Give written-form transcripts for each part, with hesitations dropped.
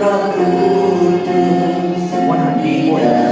Roh Kudus di dalam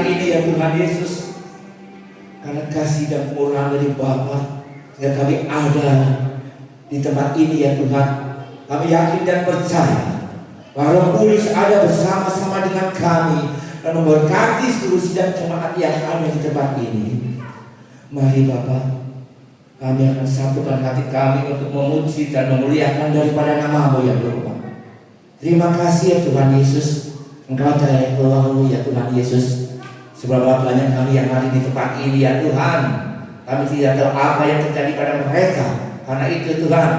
ini ya Tuhan Yesus, karena kasih dan kemurahan dari Bapa, sehingga kami ada di tempat ini ya Tuhan. Kami yakin dan percaya bahwa Roh Kudus ada bersama-sama dengan kami dan memberkati seluruh sidang jemaat yang ada di tempat ini. Mari Bapa, kami akan satukan hati kami untuk memuji dan memuliakan daripada nama-Mu ya Bapa. Terima kasih ya Tuhan Yesus, Engkau telah keluar ya Tuhan Yesus. Seberapa banyak kami yang ada di tempat ini ya Tuhan, kami tidak tahu apa yang terjadi pada mereka. Karena itu Tuhan,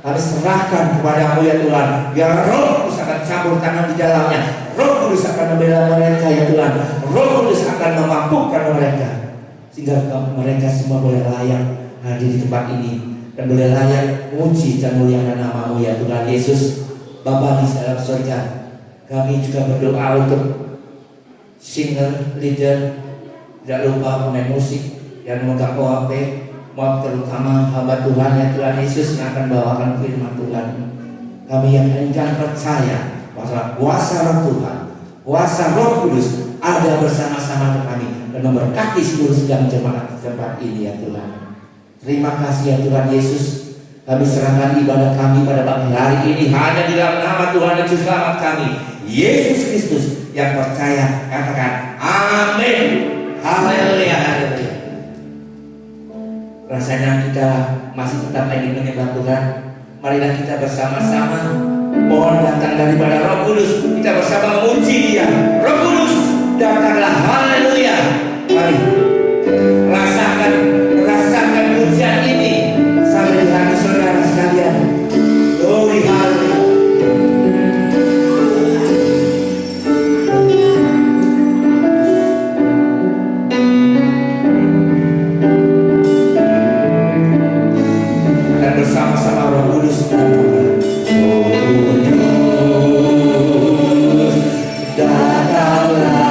kami serahkan kepada-Mu ya Tuhan. Biar Roh Kudus akan campur tangan di dalamnya. Roh Kudus akan membela mereka ya Tuhan. Roh Kudus akan memampukan mereka, sehingga mereka semua boleh layak hadir di tempat ini dan boleh layak memuji dan muliakan nama-Mu ya Tuhan Yesus. Bapa di dalam surga, kami juga berdoa untuk singer, leader, tidak lupa pemain musik yang memegang OAP, terutama hamba Tuhan ya Tuhan Yesus yang akan bawakan firman Tuhan. Kami yang enggan percaya bahwa kuasa Roh Tuhan, kuasa Roh Kudus ada bersama-sama kami dan memberkati seluruh sidang jemaat di tempat ini ya Tuhan. Terima kasih ya Tuhan Yesus. Kami serahkan ibadah kami pada pagi hari ini hanya di dalam nama Tuhan dan Juru Selamat kami, Yesus Kristus, yang percaya. Katakan amin. Haleluya, haleluya. Rasanya kita masih tetap ingin menyembah Tuhan. Marilah kita bersama-sama mohon datang daripada Roh Kudus. Kita bersama memuji Dia. Roh Kudus, datanglah. Haleluya. Mari rasakan pujian ini sampai di hati saudara sekalian. Glory, haleluya. Dan bersama-sama Roh Kudus datanglah.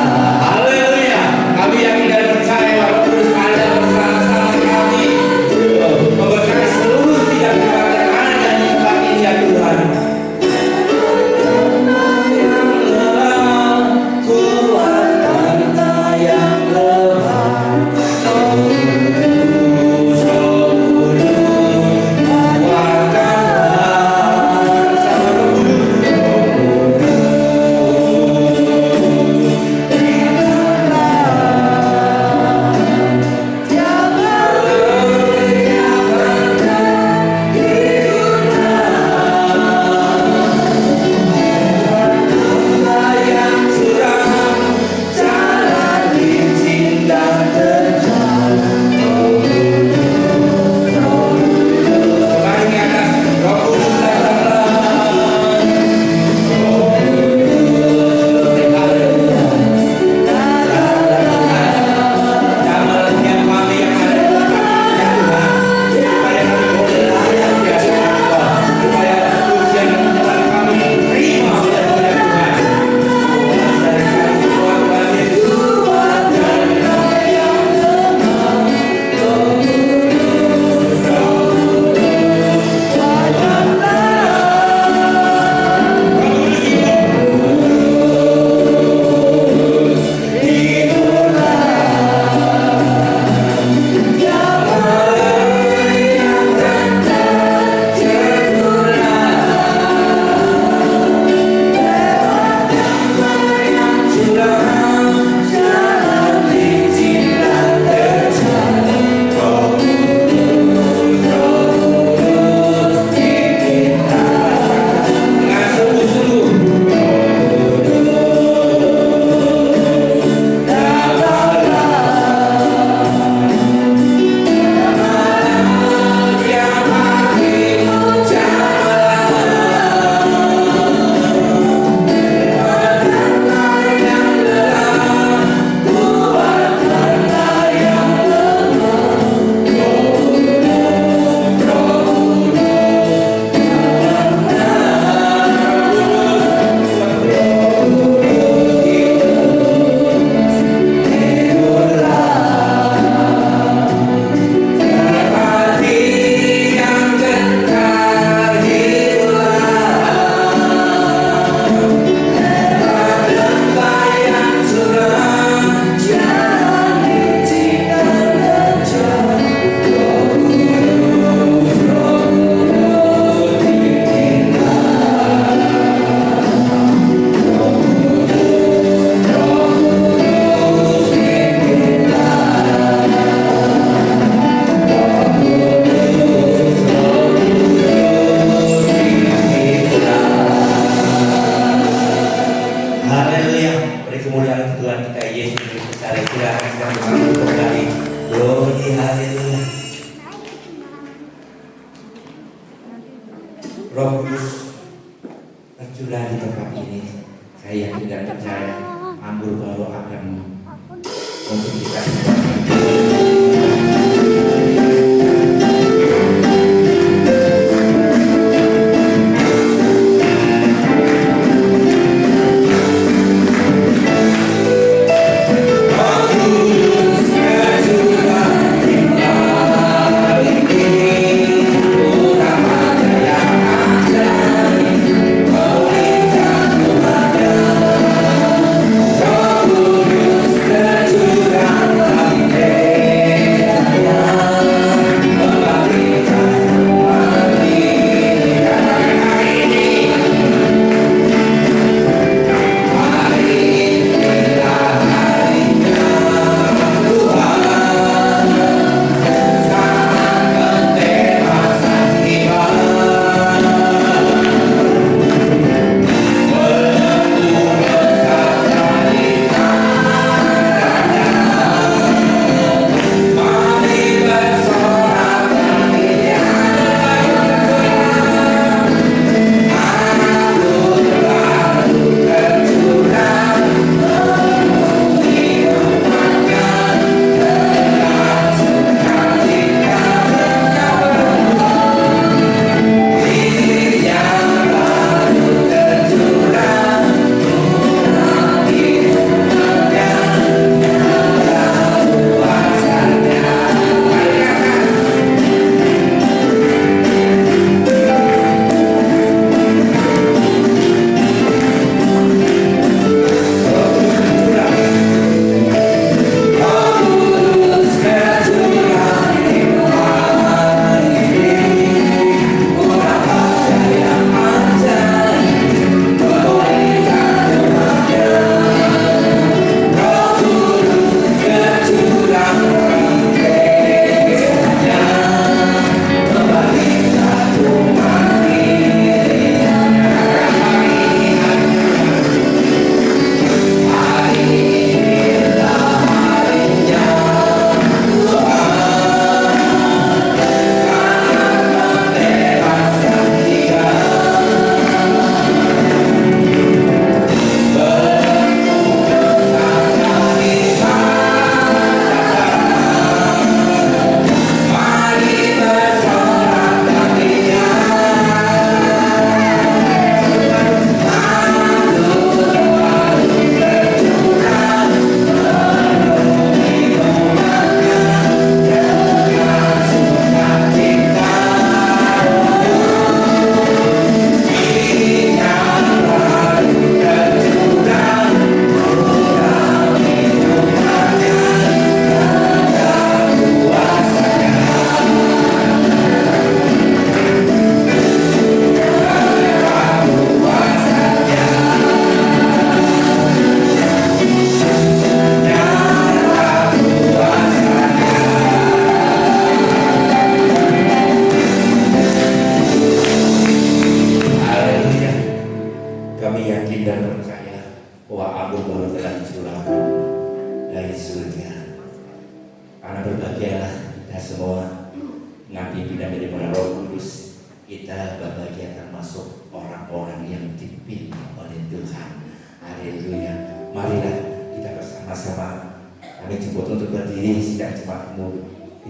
Tuhan kita Yesus Kristus. Silakan kita mengambil kembali. Glory haleluya. Roh Kudus tercurah di tempat ini. Saya yakin dan percaya anggur baru akan untuk kita semua.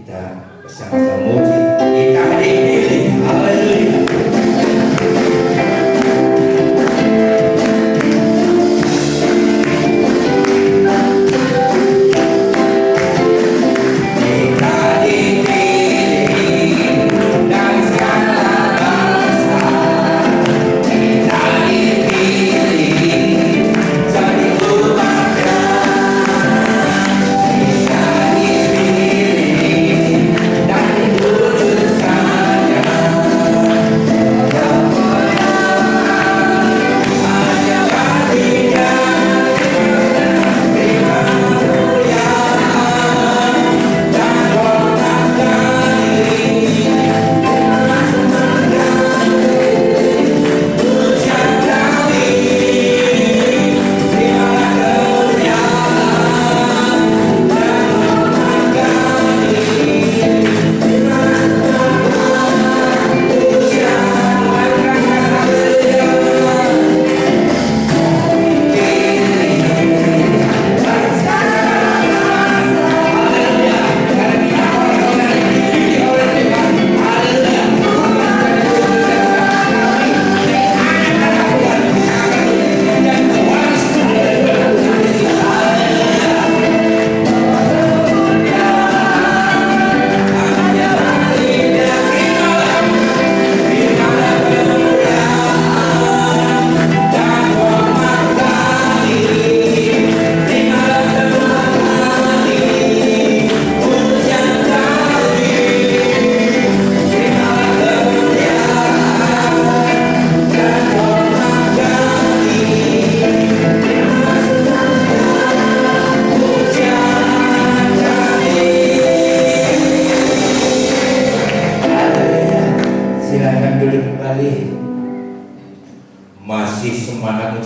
Dan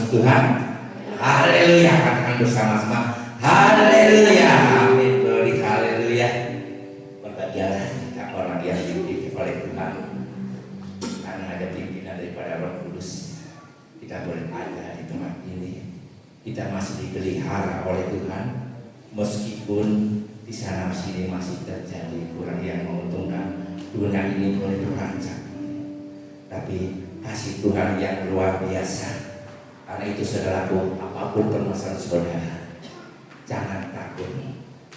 puji Tuhan. Haleluya, katakan bersama-sama. Haleluya, amin, glory, haleluya. Berbahagialah kita orang yang dipimpin oleh Tuhan, karena ada pimpinan daripada Roh Kudus. Kita boleh ada di tempat ini. Kita masih dipelihara oleh Tuhan, meskipun di sana sini masih terjadi kurang yang menguntungkan. Dunia ini boleh terancam, tapi kasih Tuhan yang luar biasa. Karena itu saudaraku, apapun permasalahan saudara, jangan takut,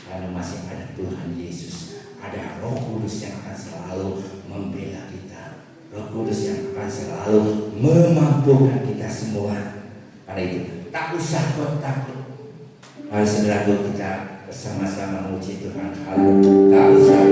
karena masih ada Tuhan Yesus. Ada Roh Kudus yang akan selalu membela kita, Roh Kudus yang akan selalu memampukan kita semua. Karena itu tak usah takut. Mari saudaraku, kita bersama-sama memuji Tuhan. Haleluya. Tak usah.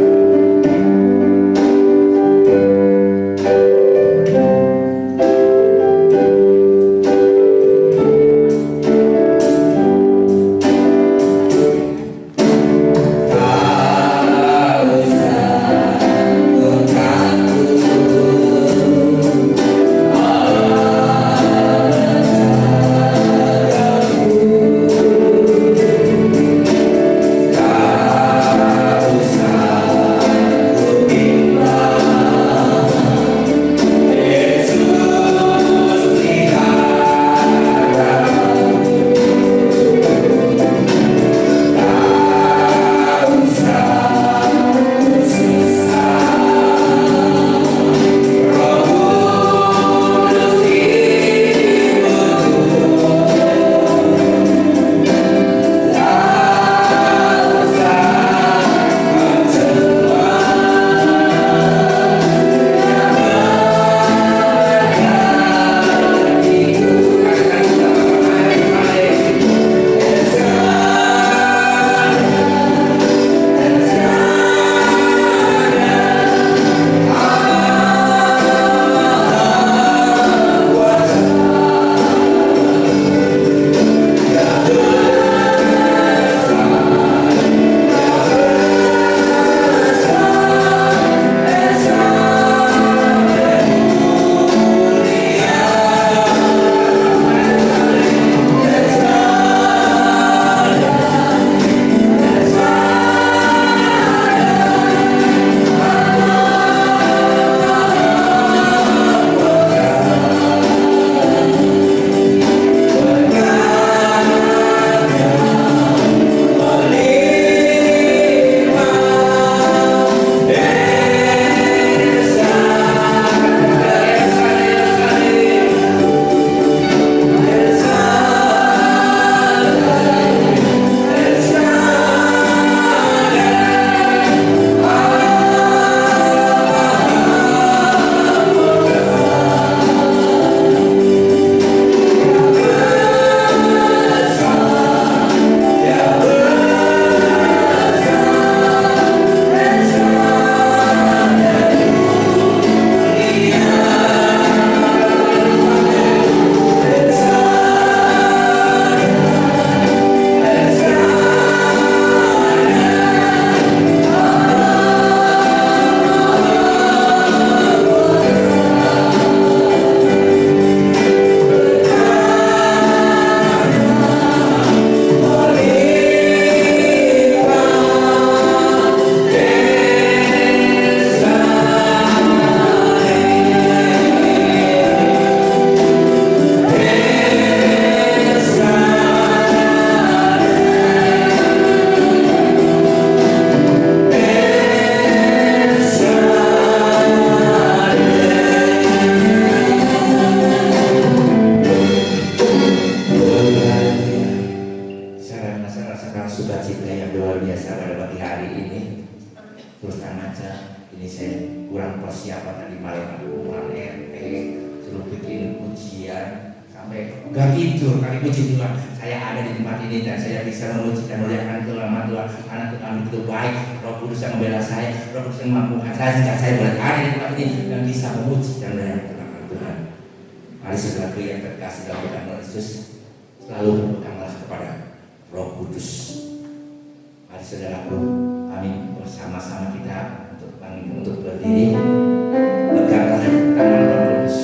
Gak tidur kali puji Tuhan. Saya ada di tempat ini dan saya bisa memuji dan melihatkan kelemahan Tuhan. Karena Tuhan begitu baik. Roh Kudus yang membela saya, Roh Kudus yang memampukan saya sehingga saya boleh ada di tempat ini dan bisa memuji dan melihatkan Tuhan. Mari saudaraku yang terkasih dalam Tuhan Yesus, selalu berpeganglah kepada Roh Kudus. Mari saudaraku, amin, bersama-sama kita untuk berdiri. Peganglah tangan Roh Kudus.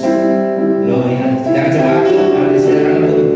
Gloria, jangan coba, mari saudaraku.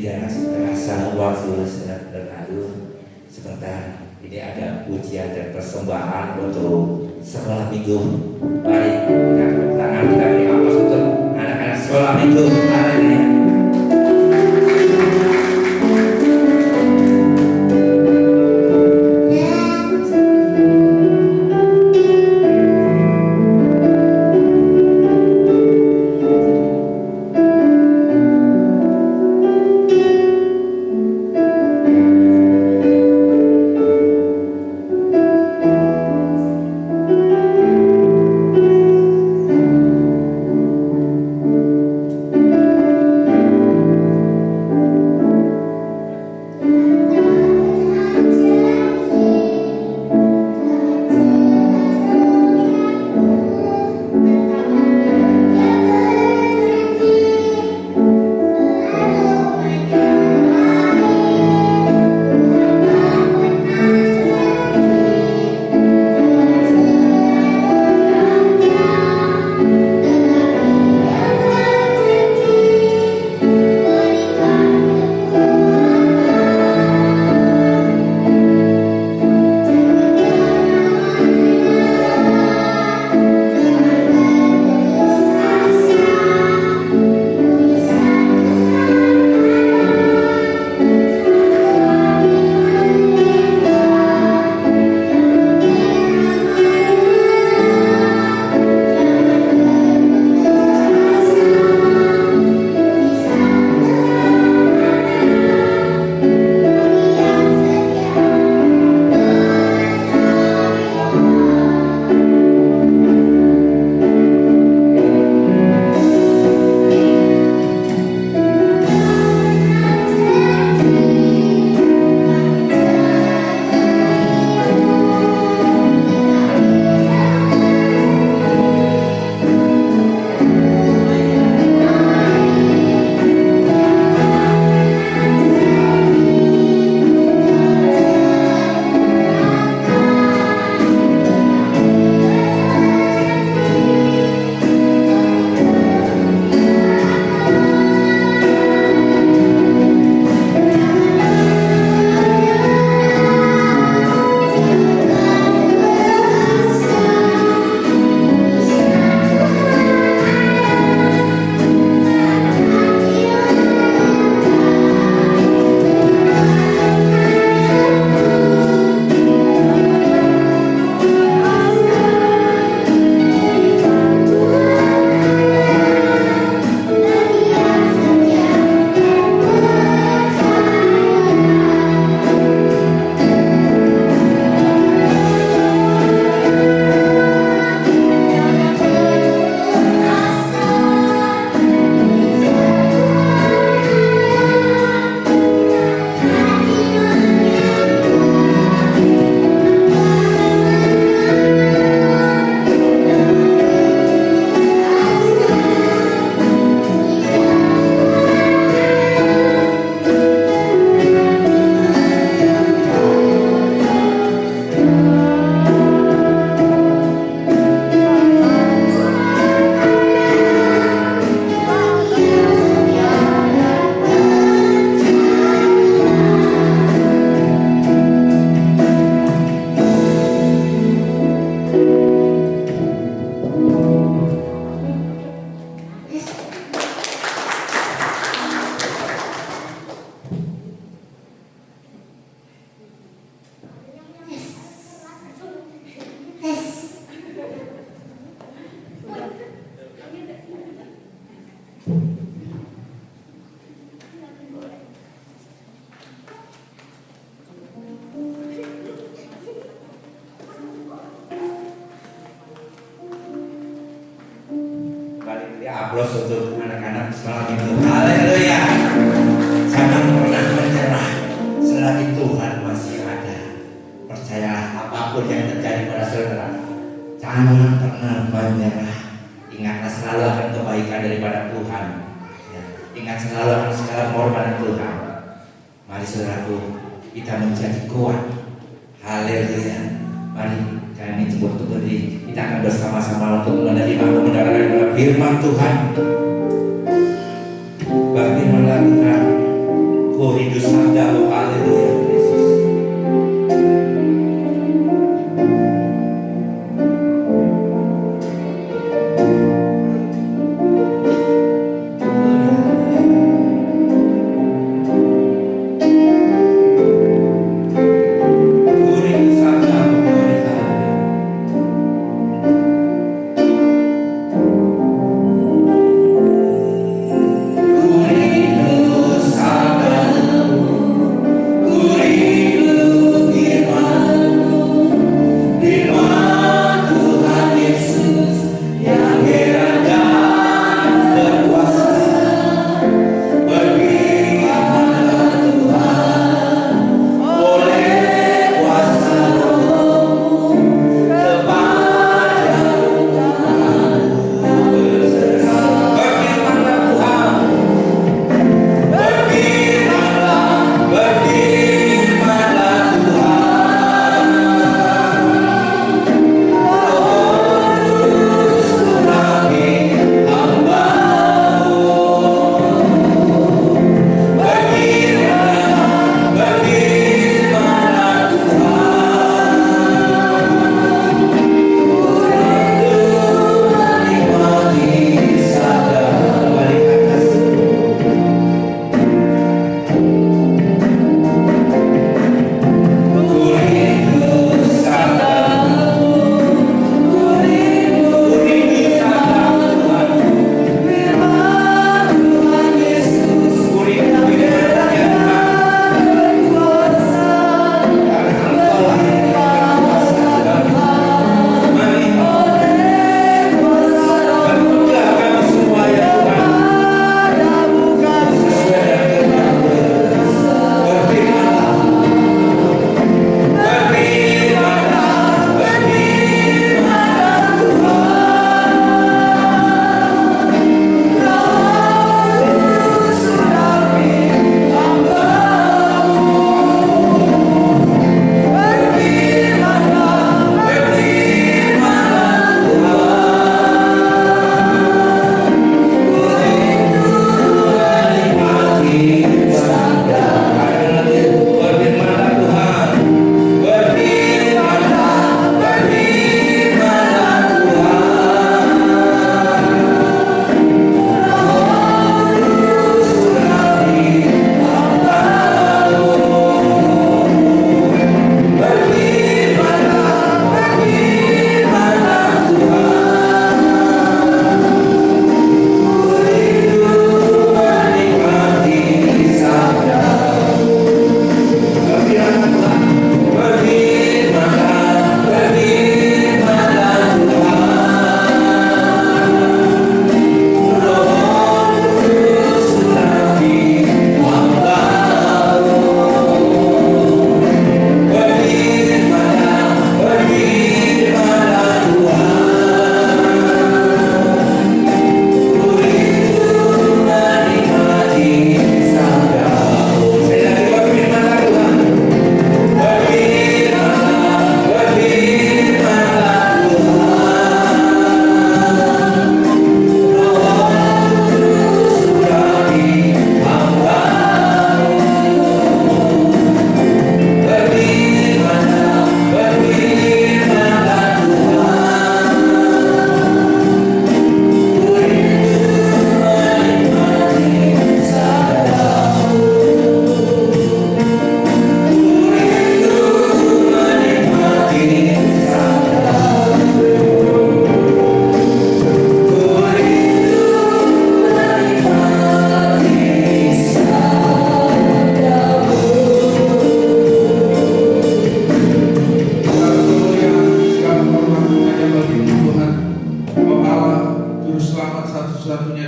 tidak terasa waktu sedang berlalu. Sebentar ini ada pujian dan persembahan untuk sekolah minggu. Mari kita tepuk tangan, kita beri aplaus untuk anak-anak sekolah minggu. Haleluya. Aplaus untuk anak-anak sekolah itu. Haleluya. Jangan pernah menyerah selagi Tuhan masih ada. Percayalah apapun yang terjadi pada saudara, jangan pernah menyerah. Ingatlah selalu akan kebaikan daripada Tuhan. Ya. Ingat selalu akan segala pengorbanan Tuhan. Mari saudaraku, kita menjadi kuat. Haleluya. Mari kami cukup untuk berdiri. Kita akan bersama-sama untuk menerima kebenaran firman Tuhan. Bagaimana kita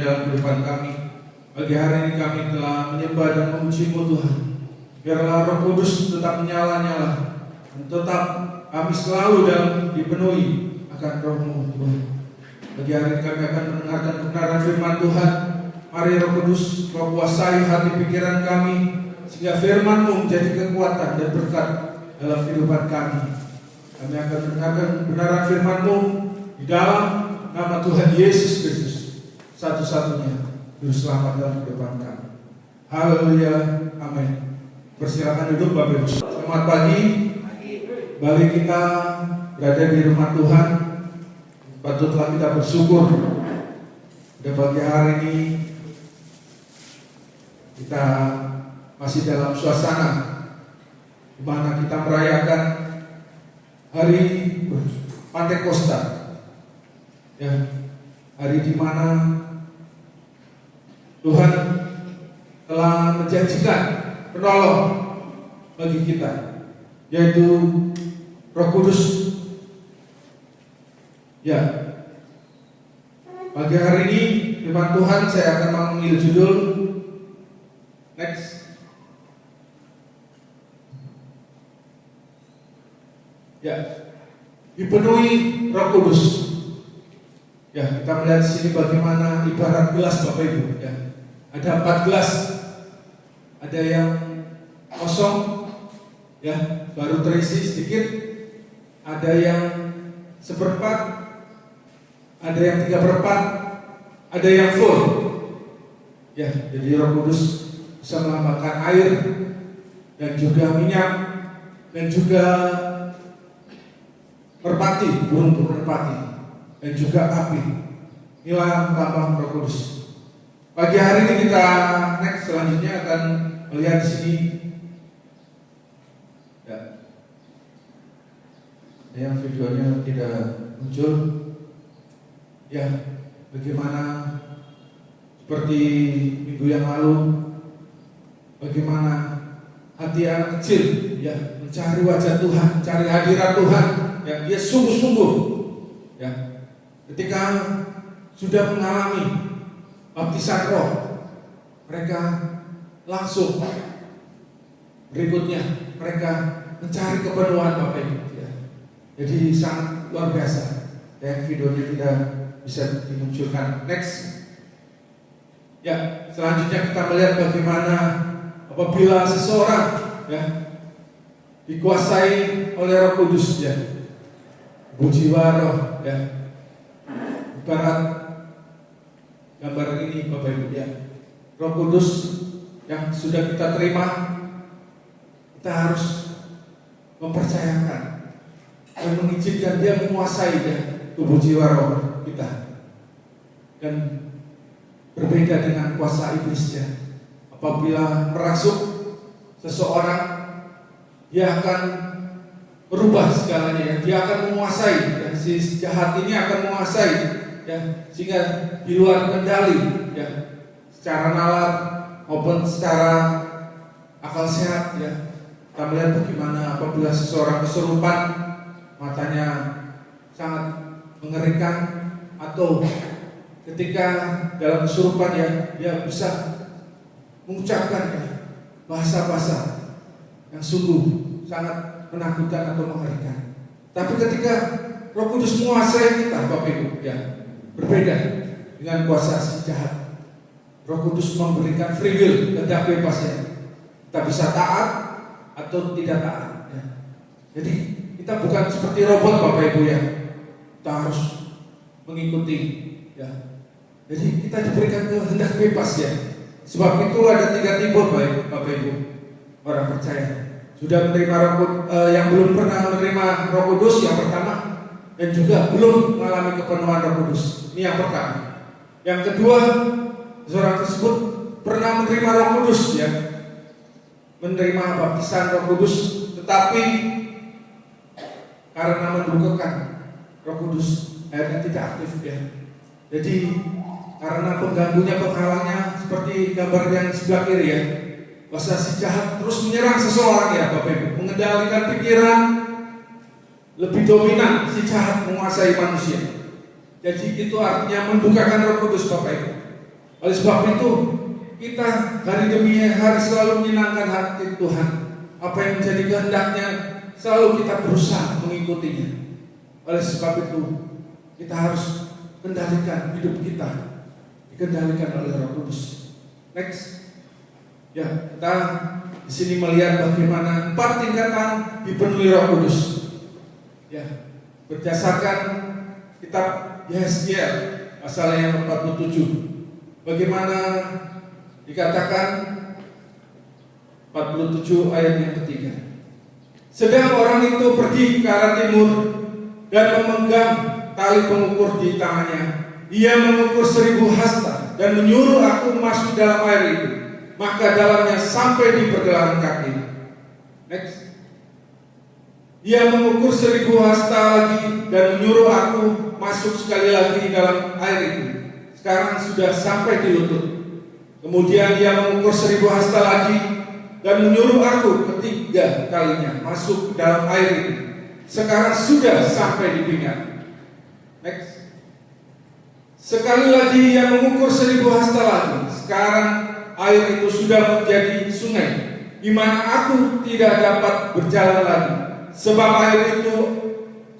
dalam kehidupan kami. Pagi hari ini kami telah menyembah dan memuji-Mu Tuhan. Biarlah Roh Kudus tetap menyala-nyala dan tetap kami selalu dalam dipenuhi akan Roh-Mu Tuhan. Pagi hari ini kami akan mendengarkan kebenaran firman Tuhan. Mari Roh Kudus Kau kuasai hati pikiran kami, sehingga firman-Mu menjadi kekuatan dan berkat dalam kehidupan kami. Kami akan mendengarkan kebenaran firman-Mu di dalam nama Tuhan Yesus Kristus, satu-satunya Juru Selamat dalam kehidupan kami. Haleluya, amin. Persilakan duduk Bapak Ibu. Selamat pagi. Balik kita berada di rumah Tuhan. Patutlah kita bersyukur pada pagi hari ini kita masih dalam suasana di mana kita merayakan hari Pantekosta, ya, hari di mana Tuhan telah menjanjikan penolong bagi kita, yaitu Roh Kudus. Ya, pagi hari ini firman Tuhan saya akan mengambil judul next. Ya, dipenuhi Roh Kudus. Ya, kita melihat di sini bagaimana ibarat gelas Bapak Ibu. Ya, ada 4 gelas. Ada yang kosong, ya, baru terisi sedikit. Ada yang seperempat, ada yang 3/4, ada yang full. Ya, jadi Roh Kudus bisa melambangkan air dan juga minyak dan juga merpati, burung merpati, dan juga api. Inilah lambang Roh Kudus. Pagi hari ini kita next selanjutnya akan melihat di sini. Ya, yang videonya tidak muncul. Ya, bagaimana seperti minggu yang lalu, bagaimana hati anak kecil, ya, mencari wajah Tuhan, mencari hadirat Tuhan. Ya, dia sungguh-sungguh, ya, ketika sudah mengalami baptisan Roh, mereka langsung berikutnya mereka mencari kepenuhan Bapak Ibu. Ya. Jadi sangat luar biasa. Dan videonya tidak bisa dimunculkan. Next. Ya, selanjutnya kita melihat bagaimana apabila seseorang, ya, dikuasai oleh Roh Kudus, ya, jiwa roh, ya, ibarat gambar ini Bapak Ibu, ya, Roh Kudus yang sudah kita terima, kita harus mempercayakan dan mengizinkan dia menguasai, ya, tubuh jiwa roh kita. Dan berbeda dengan kuasa iblis, ya, apabila merasuk seseorang, dia akan merubah segalanya, ya. Dia akan menguasai, ya. Si jahat ini akan menguasai, ya, sehingga di luar kendali, ya, secara nalar maupun secara akal sehat, ya. Kita melihat bagaimana apabila seseorang kesurupan, matanya sangat mengerikan, atau ketika dalam kesurupan, ya, dia bisa mengucapkan, ya, bahasa-bahasa yang sungguh sangat menakutkan atau mengerikan. Tapi ketika Roh Kudus menguasai kita, Bapak Ibu, ya, berbeda dengan kuasa si jahat. Roh Kudus memberikan free will, kehendak bebasnya. Kita bisa taat atau tidak taat, ya. Jadi kita bukan seperti robot Bapak Ibu, ya. Kita harus mengikuti, ya. Jadi kita diberikan kehendak bebas, ya. Sebab itu ada 3 tipe Bapak Ibu orang percaya. Sudah menerima yang belum pernah menerima Roh Kudus yang pertama, dan juga belum mengalami kepenuhan Roh Kudus. Ini yang pertama. Yang kedua, seorang tersebut pernah menerima Roh Kudus, ya, menerima baptisan Roh Kudus, tetapi karena mendukakan Roh Kudus akhirnya tidak aktif, ya. Jadi karena pengganggunya, penghalangnya, seperti gambar yang sebelah kiri, ya, kuasa si jahat terus menyerang seseorang, ya Bapak Ibu, mengendalikan pikiran, lebih dominan si jahat menguasai manusia. Jadi itu artinya mendukakan Roh Kudus Bapak Ibu. Oleh sebab itu, kita hari demi hari selalu menyenangkan hati Tuhan. Apa yang menjadi kehendaknya selalu kita berusaha mengikutinya. Oleh sebab itu, kita harus kendalikan hidup kita, dikendalikan oleh Roh Kudus. Next, ya, kita di sini melihat bagaimana 4 tingkatan dipenuhi Roh Kudus. Ya, berdasarkan kitab Yesaya pasal yang 47, bagaimana dikatakan 47 ayat yang ketiga. Sedang orang itu pergi ke arah timur dan memegang tali pengukur di tangannya. Ia mengukur 1000 hasta dan menyuruh aku masuk dalam air itu. Maka dalamnya sampai di pergelangan kaki. Next. Ia mengukur 1000 hasta lagi dan menyuruh aku masuk sekali lagi dalam air itu. Sekarang sudah sampai di lutut. Kemudian ia mengukur 1000 hasta lagi dan menyuruh aku ketiga kalinya masuk dalam air itu. Sekarang sudah sampai di pinggang. Next. Sekali lagi ia mengukur 1000 hasta lagi. Sekarang air itu sudah menjadi sungai, di mana aku tidak dapat berjalan lagi, sebab air itu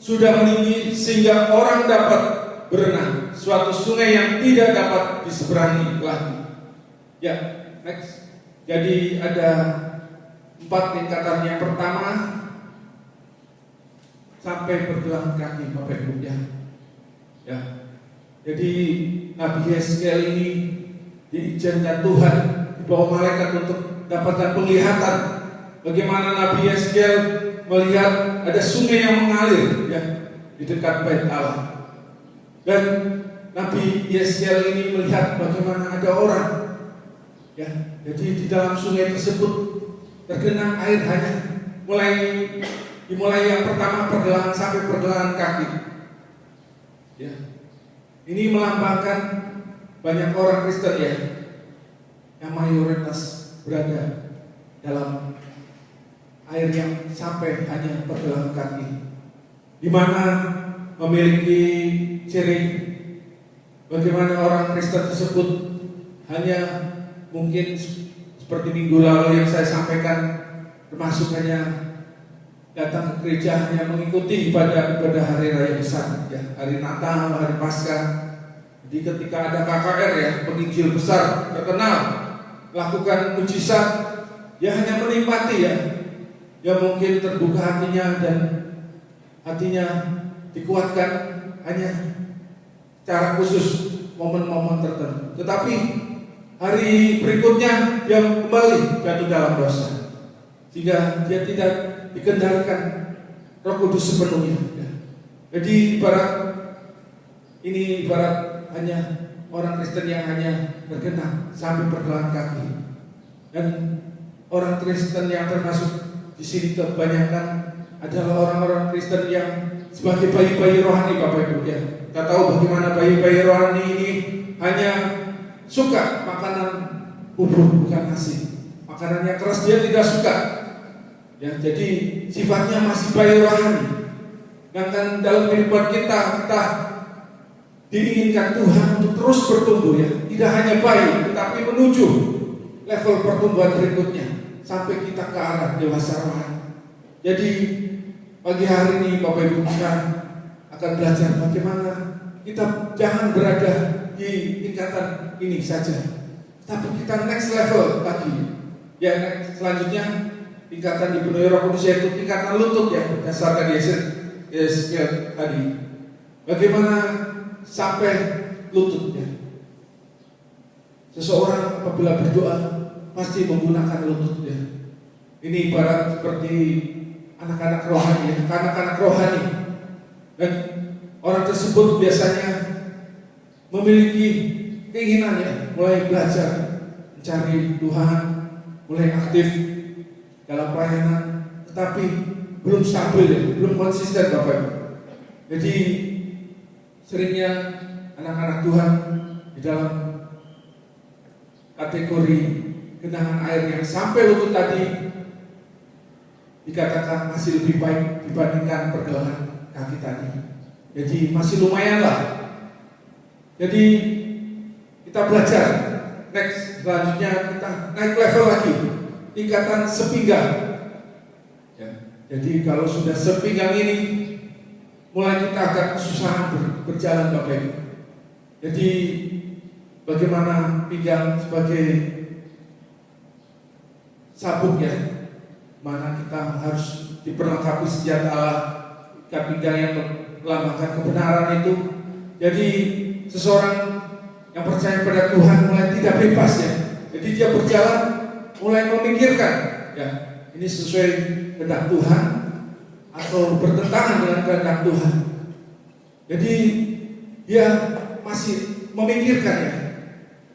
sudah meninggi sehingga orang dapat berenang. Suatu sungai yang tidak dapat diseberangi lagi. Ya, next. Jadi ada 4 tingkatan. Yang pertama, sampai pergelangan kaki, Bapak Ibu, ya. Ya. Jadi Nabi Yeskiel ini diizinkan Tuhan dibawa malaikat untuk dapatkan penglihatan bagaimana Nabi Yeskiel melihat ada sungai yang mengalir, ya, di dekat Bait Allah. Dan Nabi Yeskiel ini melihat bagaimana ada orang, ya, jadi di dalam sungai tersebut tergenang air hanya dimulai yang pertama pergelangan sampai pergelangan kaki. Ya. Ini melambangkan banyak orang Kristen, ya, yang mayoritas berada dalam air yang sampai hanya pergelangan kaki, di mana memiliki ciri bagaimana orang Kristen tersebut hanya mungkin seperti minggu lalu yang saya sampaikan, termasuk hanya datang ke gereja hanya mengikuti ibadah hari raya besar, ya, hari Natal, hari Paskah. Jadi ketika ada KKR, ya, penginjil besar terkenal lakukan mujizat, ya hanya menikmati, ya mungkin terbuka hatinya dan hatinya dikuatkan hanya secara khusus momen-momen tertentu. Tetapi hari berikutnya dia kembali jatuh dalam dosa, sehingga dia tidak dikendalikan Roh Kudus sepenuhnya. Jadi ini ibarat hanya orang Kristen yang hanya bergenang sampai pergelangan kaki. Dan orang Kristen yang termasuk di sini kebanyakan adalah orang-orang Kristen yang sebagai bayi-bayi rohani, Bapak Ibu, ya. Kita tahu bagaimana bayi-bayi rohani ini hanya suka makanan bubur, bukan nasi. Makanan yang keras dia tidak suka. Ya, jadi sifatnya masih bayi rohani. Sedangkan dalam kehidupan kita diinginkan Tuhan untuk terus bertumbuh, ya. Tidak hanya bayi, tetapi menuju level pertumbuhan berikutnya sampai kita ke arah dewasa rohani. Jadi pagi hari ini Bapak Ibu kita akan belajar bagaimana kita jangan berada di tingkatan ini saja, tapi kita next level lagi. Ya, next, selanjutnya tingkatan dipenuhi Roh Kudus, yaitu tingkatan lutut, ya, berdasarkan Yeskiel tadi. Bagaimana sampai lututnya? Seseorang apabila berdoa pasti menggunakan lututnya. Ini ibarat seperti anak-anak rohani, ya, anak-anak rohani. Dan orang tersebut biasanya memiliki keinginan, ya, mulai belajar mencari Tuhan, mulai aktif dalam pelayanan, tetapi belum stabil, ya, belum konsisten, Bapak. Jadi seringnya anak-anak Tuhan di dalam kategori genangan air yang sampai lutut tadi dikatakan masih lebih baik dibandingkan pergelangan kaki tadi. Jadi masih lumayan lah. Jadi kita belajar next, selanjutnya kita naik level lagi, tingkatan sepinggang. Ya. Jadi kalau sudah sepinggang ini, mulai kita akan kesusahan berjalan Bapak Ibu. Jadi bagaimana pinggang sebagai sabuk ya, mana kita harus diperlengkapi senjata Allah, ikat pinggang yang melambangkan kebenaran itu. Jadi seseorang yang percaya pada Tuhan mulai tidak bebas ya. Jadi dia berjalan mulai memikirkan ya, ini sesuai kehendak Tuhan atau bertentangan dengan kehendak Tuhan. Jadi dia masih memikirkan ya,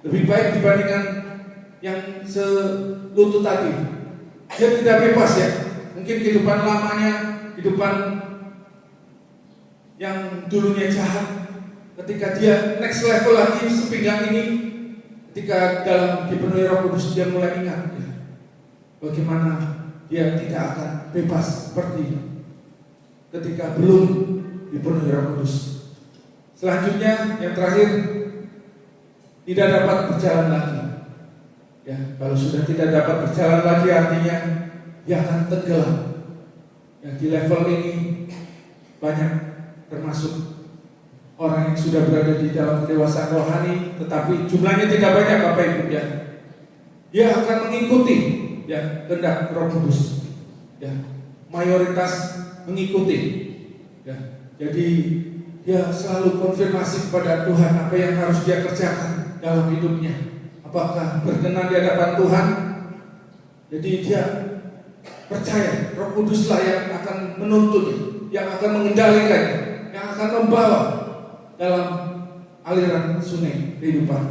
lebih baik dibandingkan yang selutut tadi. Dia tidak bebas ya. Mungkin kehidupan lamanya, kehidupan yang dulunya jahat, ketika dia next level lagi sepinggang ini, ketika dalam dipenuhi Roh Kudus dia mulai ingat ya, bagaimana dia tidak akan bebas seperti ketika belum dipenuhi Roh Kudus. Selanjutnya yang terakhir, tidak dapat berjalan lagi. Ya, kalau sudah tidak dapat berjalan lagi artinya dia akan tenggelam. Ya, di level ini banyak termasuk orang yang sudah berada di dalam kedewasaan rohani, tetapi jumlahnya tidak banyak Bapak Ibu ya. Dia akan mengikuti ya kehendak Roh Kudus. Ya, mayoritas mengikuti. Ya, jadi dia selalu konfirmasi kepada Tuhan apa yang harus dia kerjakan dalam hidupnya. Apakah berkenan di hadapan Tuhan? Jadi dia percaya Roh Kuduslah yang akan menuntun, yang akan mengendalikan, yang akan membawa dalam aliran sungai kehidupan.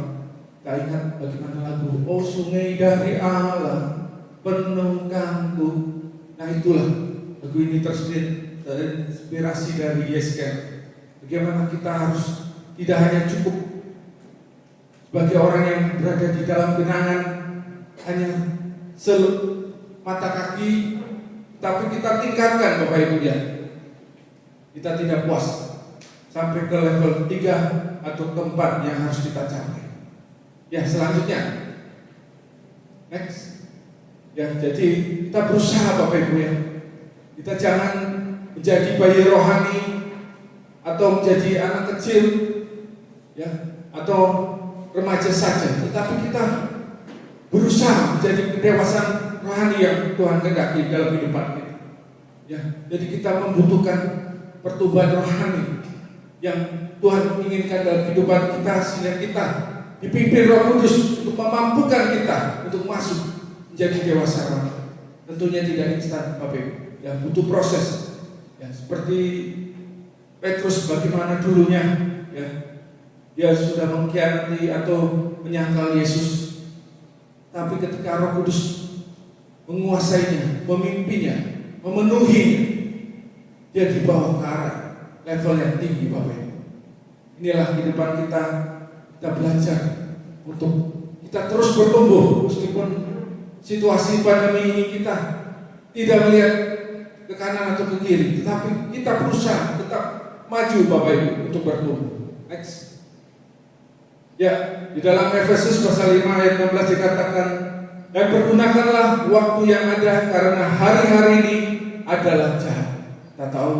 Kita ingat bagaimana lagu "Oh sungai dari Allah penuhkanku". Nah itulah lagu ini terinspirasi dari Yeskel. Bagaimana kita harus tidak hanya cukup sebagai orang yang berada di dalam genangan hanya mata kaki, tapi kita tingkatkan Bapak Ibu ya. Kita tidak puas sampai ke level 3 atau ke 4 yang harus kita capai. Ya selanjutnya next. Ya jadi kita berusaha Bapak Ibu ya. Kita jangan menjadi bayi rohani atau menjadi anak kecil ya, atau remaja saja, tetapi kita berusaha menjadi kedewasaan rohani yang Tuhan kehendaki dalam kehidupan kita. Ya, jadi kita membutuhkan pertumbuhan rohani yang Tuhan inginkan dalam kehidupan kita, sehingga kita dipimpin Roh Kudus untuk memampukan kita untuk masuk menjadi dewasa rohani. Tentunya tidak instan, Bapak Ibu. Ya, butuh proses. Ya, seperti Petrus bagaimana dulunya, ya, dia sudah mengkhianati atau menyangkal Yesus, tapi ketika Roh Kudus menguasainya, memimpinnya, memenuhinya, dia dibawa ke arah level yang tinggi Bapak Ibu. Inilah kehidupan kita belajar untuk kita terus bertumbuh meskipun situasi pandemi ini kita tidak melihat ke kanan atau ke kiri, tetapi kita berusaha tetap maju Bapak Ibu untuk bertumbuh. Next. Ya, di dalam Efesus pasal 5 ayat 16 dikatakan, dan pergunakanlah waktu yang ada karena hari-hari ini adalah jahat. Kita tahu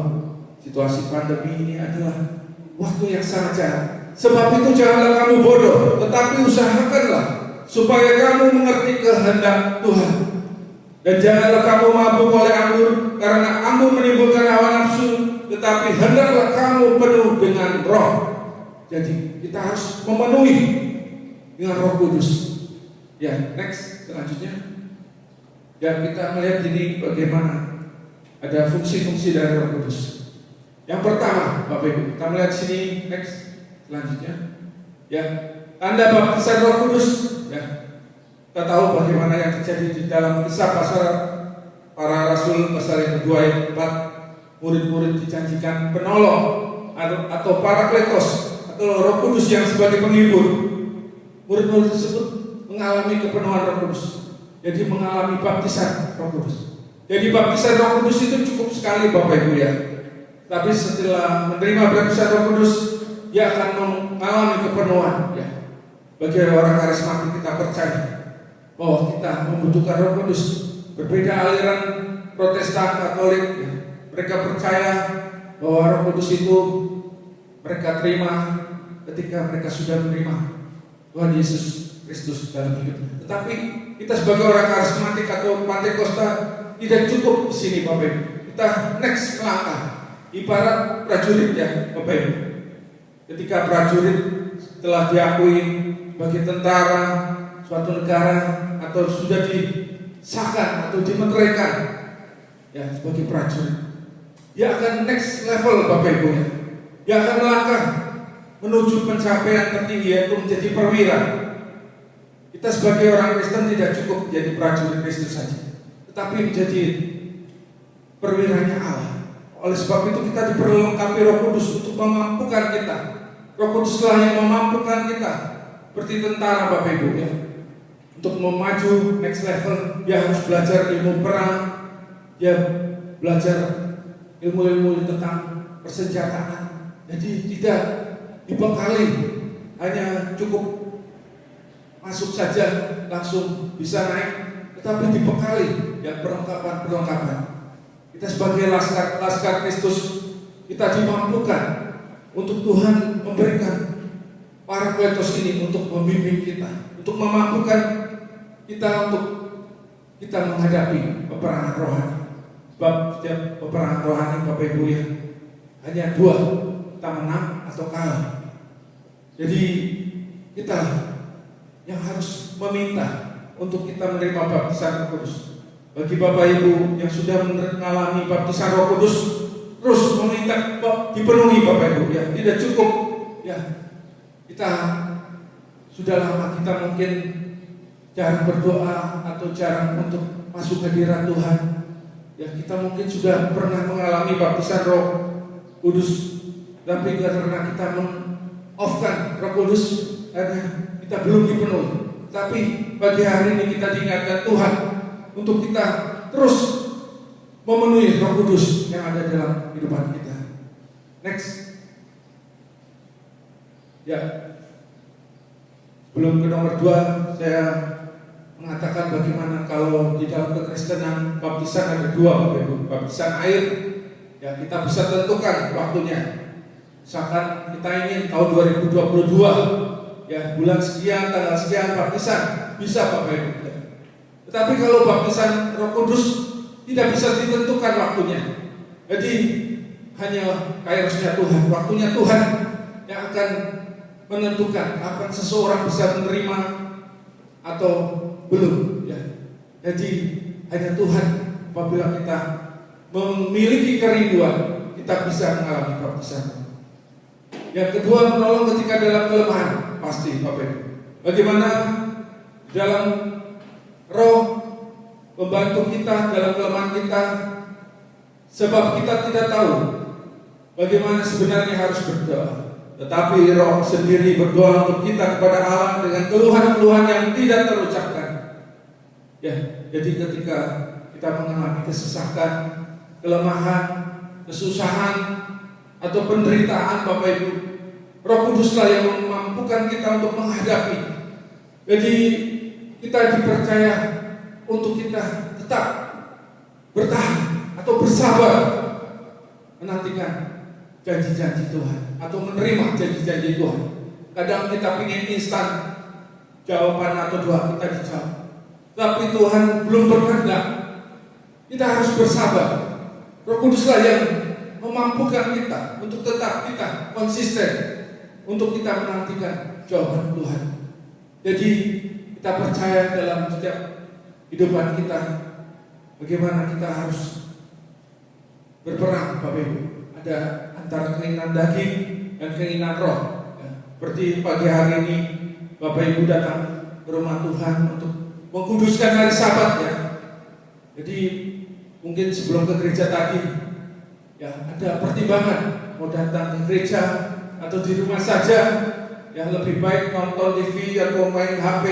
situasi pandemi ini adalah waktu yang sangat jahat. Sebab itu janganlah kamu bodoh, tetapi usahakanlah supaya kamu mengerti kehendak Tuhan. Dan janganlah kamu mabuk oleh anggur, karena anggur menimbulkan hawa nafsu, tetapi hendaklah kamu penuh dengan Roh. Jadi kita harus memenuhi dengan Roh Kudus. Ya, next selanjutnya. Ya, kita melihat ini bagaimana ada fungsi-fungsi dari Roh Kudus. Yang pertama, Bapak Ibu, kita melihat sini next selanjutnya. Ya, tanda baptisan Roh Kudus. Ya, kita tahu bagaimana yang terjadi di dalam kisah pasal para rasul pasal yang kedua ayat 4. Murid-murid dijanjikan penolong atau parakletos atau Roh Kudus yang sebagai penghibur. Murid-murid tersebut mengalami kepenuhan Roh Kudus. Jadi mengalami baptisan Roh Kudus. Jadi baptisan Roh Kudus itu cukup sekali Bapak Ibu ya. Tapi setelah menerima baptisan Roh Kudus, dia akan mengalami kepenuhan ya. Bagi orang karismatik kita percaya bahwa kita membutuhkan Roh Kudus. Berbeda aliran Protestan, Katolik, ya. Mereka percaya bahwa Roh Kudus itu mereka terima ketika mereka sudah menerima Tuhan Yesus Kristus dalam hidup. Tetapi kita sebagai orang karismatik atau Pantekosta tidak cukup di sini, Bapak Ibu. Kita next langkah, ibarat prajurit ya, Bapak Ibu. Ketika prajurit telah diakui sebagai tentara suatu negara atau sudah disahkan atau dimeteraikan ya sebagai prajurit, dia akan next level, Bapak Ibu ya. Dia akan melangkah menuju pencapaian tertinggi, yaitu menjadi perwira. Kita sebagai orang Kristen tidak cukup menjadi prajurit Kristus saja, tetapi menjadi perwiranya Allah. Oleh sebab itu kita diperlengkapi Roh Kudus untuk memampukan kita. Roh Kuduslah yang memampukan kita seperti tentara, Bapak Ibu ya. Untuk memaju next level, dia harus belajar ilmu perang, dia belajar ilmu-ilmu tentang persenjataan. Jadi tidak dibekali hanya cukup masuk saja langsung bisa naik, tetapi dibekali ya perlengkapan. Kita sebagai laskar Kristus, kita dimampukan untuk Tuhan memberikan para kletos ini untuk membimbing kita, untuk memampukan kita untuk kita menghadapi peperangan rohani. Sebab setiap peperangan rohani, Bapak Ibu ya, hanya dua, kita menang atau kalah. Jadi kita yang harus meminta untuk kita menerima baptisan Roh Kudus. Bagi Bapak Ibu yang sudah mengalami baptisan Roh Kudus, terus meminta dipenuhi, Bapak Ibu ya. Tidak cukup ya. Kita sudah lama kita mungkin jarang berdoa atau jarang untuk masuk hadirat Tuhan. Ya, kita mungkin sudah pernah mengalami baptisan Roh Kudus, tapi karena kita off-kan Roh Kudus, karena kita belum dipenuhi. Tapi pagi hari ini kita diingatkan Tuhan untuk kita terus memenuhi Roh Kudus yang ada dalam kehidupan kita. Next. Ya. Belum ke nomor 2, saya mengatakan bagaimana kalau di dalam kekristenan baptisan ada dua, Bapak Ibu. Baptisan air, ya kita bisa tentukan waktunya. Misalkan kita ingin tahun 2022, ya bulan sekian, tanggal sekian baptisan, bisa Bapak Ibu. Tetapi kalau baptisan Roh Kudus tidak bisa ditentukan waktunya. Jadi hanya kairosnya Tuhan, waktunya Tuhan yang akan menentukan kapan seseorang bisa menerima atau belum. Ya. Jadi hanya Tuhan apabila kita memiliki kerinduan, kita bisa mengalami baptisan. Yang kedua, menolong ketika dalam kelemahan, pasti Bapak Ibu. Bagaimana dalam Roh membantu kita dalam kelemahan kita, sebab kita tidak tahu bagaimana sebenarnya harus berdoa. Tetapi Roh sendiri berdoa untuk kita kepada Allah dengan keluhan-keluhan yang tidak terucapkan. Ya, jadi ketika kita mengalami kesesakan, kelemahan, kesusahan, atau penderitaan, Bapak Ibu, Roh Kuduslah yang memampukan kita untuk menghadapi. Jadi kita dipercaya untuk kita tetap bertahan atau bersabar menantikan janji-janji Tuhan atau menerima janji-janji Tuhan. Kadang kita ingin instan jawaban atau doa kita dijawab, tapi Tuhan belum berkehendak. Kita harus bersabar. Roh Kuduslah yang memampukan kita untuk tetap kita konsisten untuk kita menantikan jawaban Tuhan. Jadi kita percaya dalam setiap kehidupan kita bagaimana kita harus berperang, Bapak Ibu. Ada antara keinginan daging dan keinginan roh. Ya, seperti pagi hari ini Bapak Ibu datang ke rumah Tuhan untuk mengkuduskan hari Sabat ya. Jadi mungkin sebelum ke gereja tadi ya ada pertimbangan mau datang ke gereja atau di rumah saja, ya lebih baik nonton TV atau main HP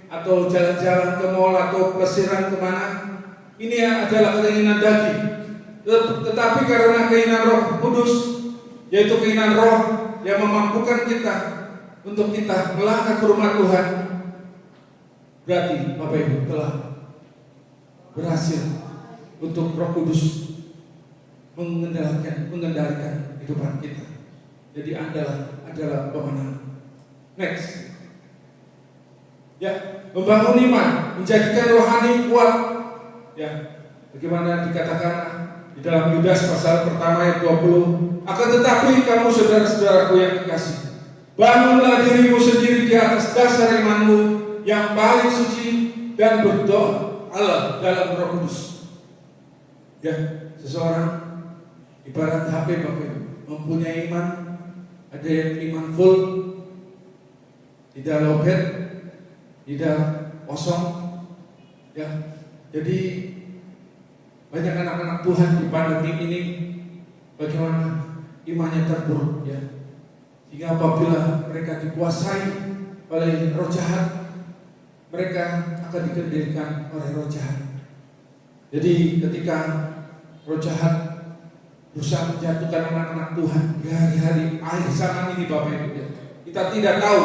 atau jalan-jalan ke mall atau pelesiran kemana. Ini adalah keinginan daging. Tetapi karena keinginan Roh Kudus, yaitu keinginan Roh yang memampukan kita untuk kita melangkah ke rumah Tuhan, berarti Bapak Ibu telah berhasil untuk Roh Kudus mengendalikan kehidupan kita. Jadi Anda adalah pemenang. Next. Ya, membangun iman, menjadikan rohani kuat. Ya, bagaimana dikatakan di dalam Yudas pasal pertama ayat 20, akan tetapi kamu saudara-saudaraku yang kekasih, bangunlah dirimu sendiri di atas dasar imanmu yang paling suci dan berdoa Allah dalam Roh Kudus. Ya, seseorang ibarat HP Bapak, mempunyai iman, ada yang iman full, tidak lowbat, tidak kosong. Ya, jadi banyak anak-anak Tuhan di pandemi ini bagaimana imannya terpuruk, ya. Sehingga apabila mereka dikuasai oleh roh jahat, mereka akan dikendalikan oleh roh jahat. Jadi ketika roh jahat berusaha menjatuhkan anak-anak Tuhan di hari-hari akhir zaman ini, Bapak Ibu, ya, kita tidak tahu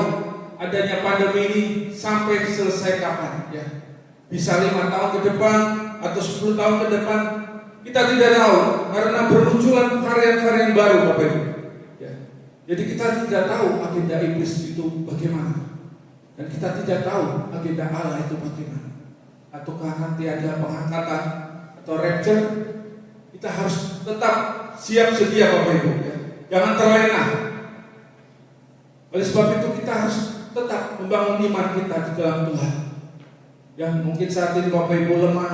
adanya pandemi ini sampai selesai kapan, ya. Bisa 5 tahun ke depan atau 10 tahun ke depan, kita tidak tahu karena bermunculan varian-varian baru, Bapak Ibu. Ya. Jadi kita tidak tahu agenda iblis itu bagaimana, dan kita tidak tahu agenda Allah itu bagaimana. Ataukah nanti ada pengangkatan atau rapture? Kita harus tetap siap sedia, Bapak Ibu. Ya. Jangan terlena. Oleh sebab itu kita harus tetap membangun iman kita di dalam Tuhan. Yang mungkin saat ini Bapak Ibu lemah,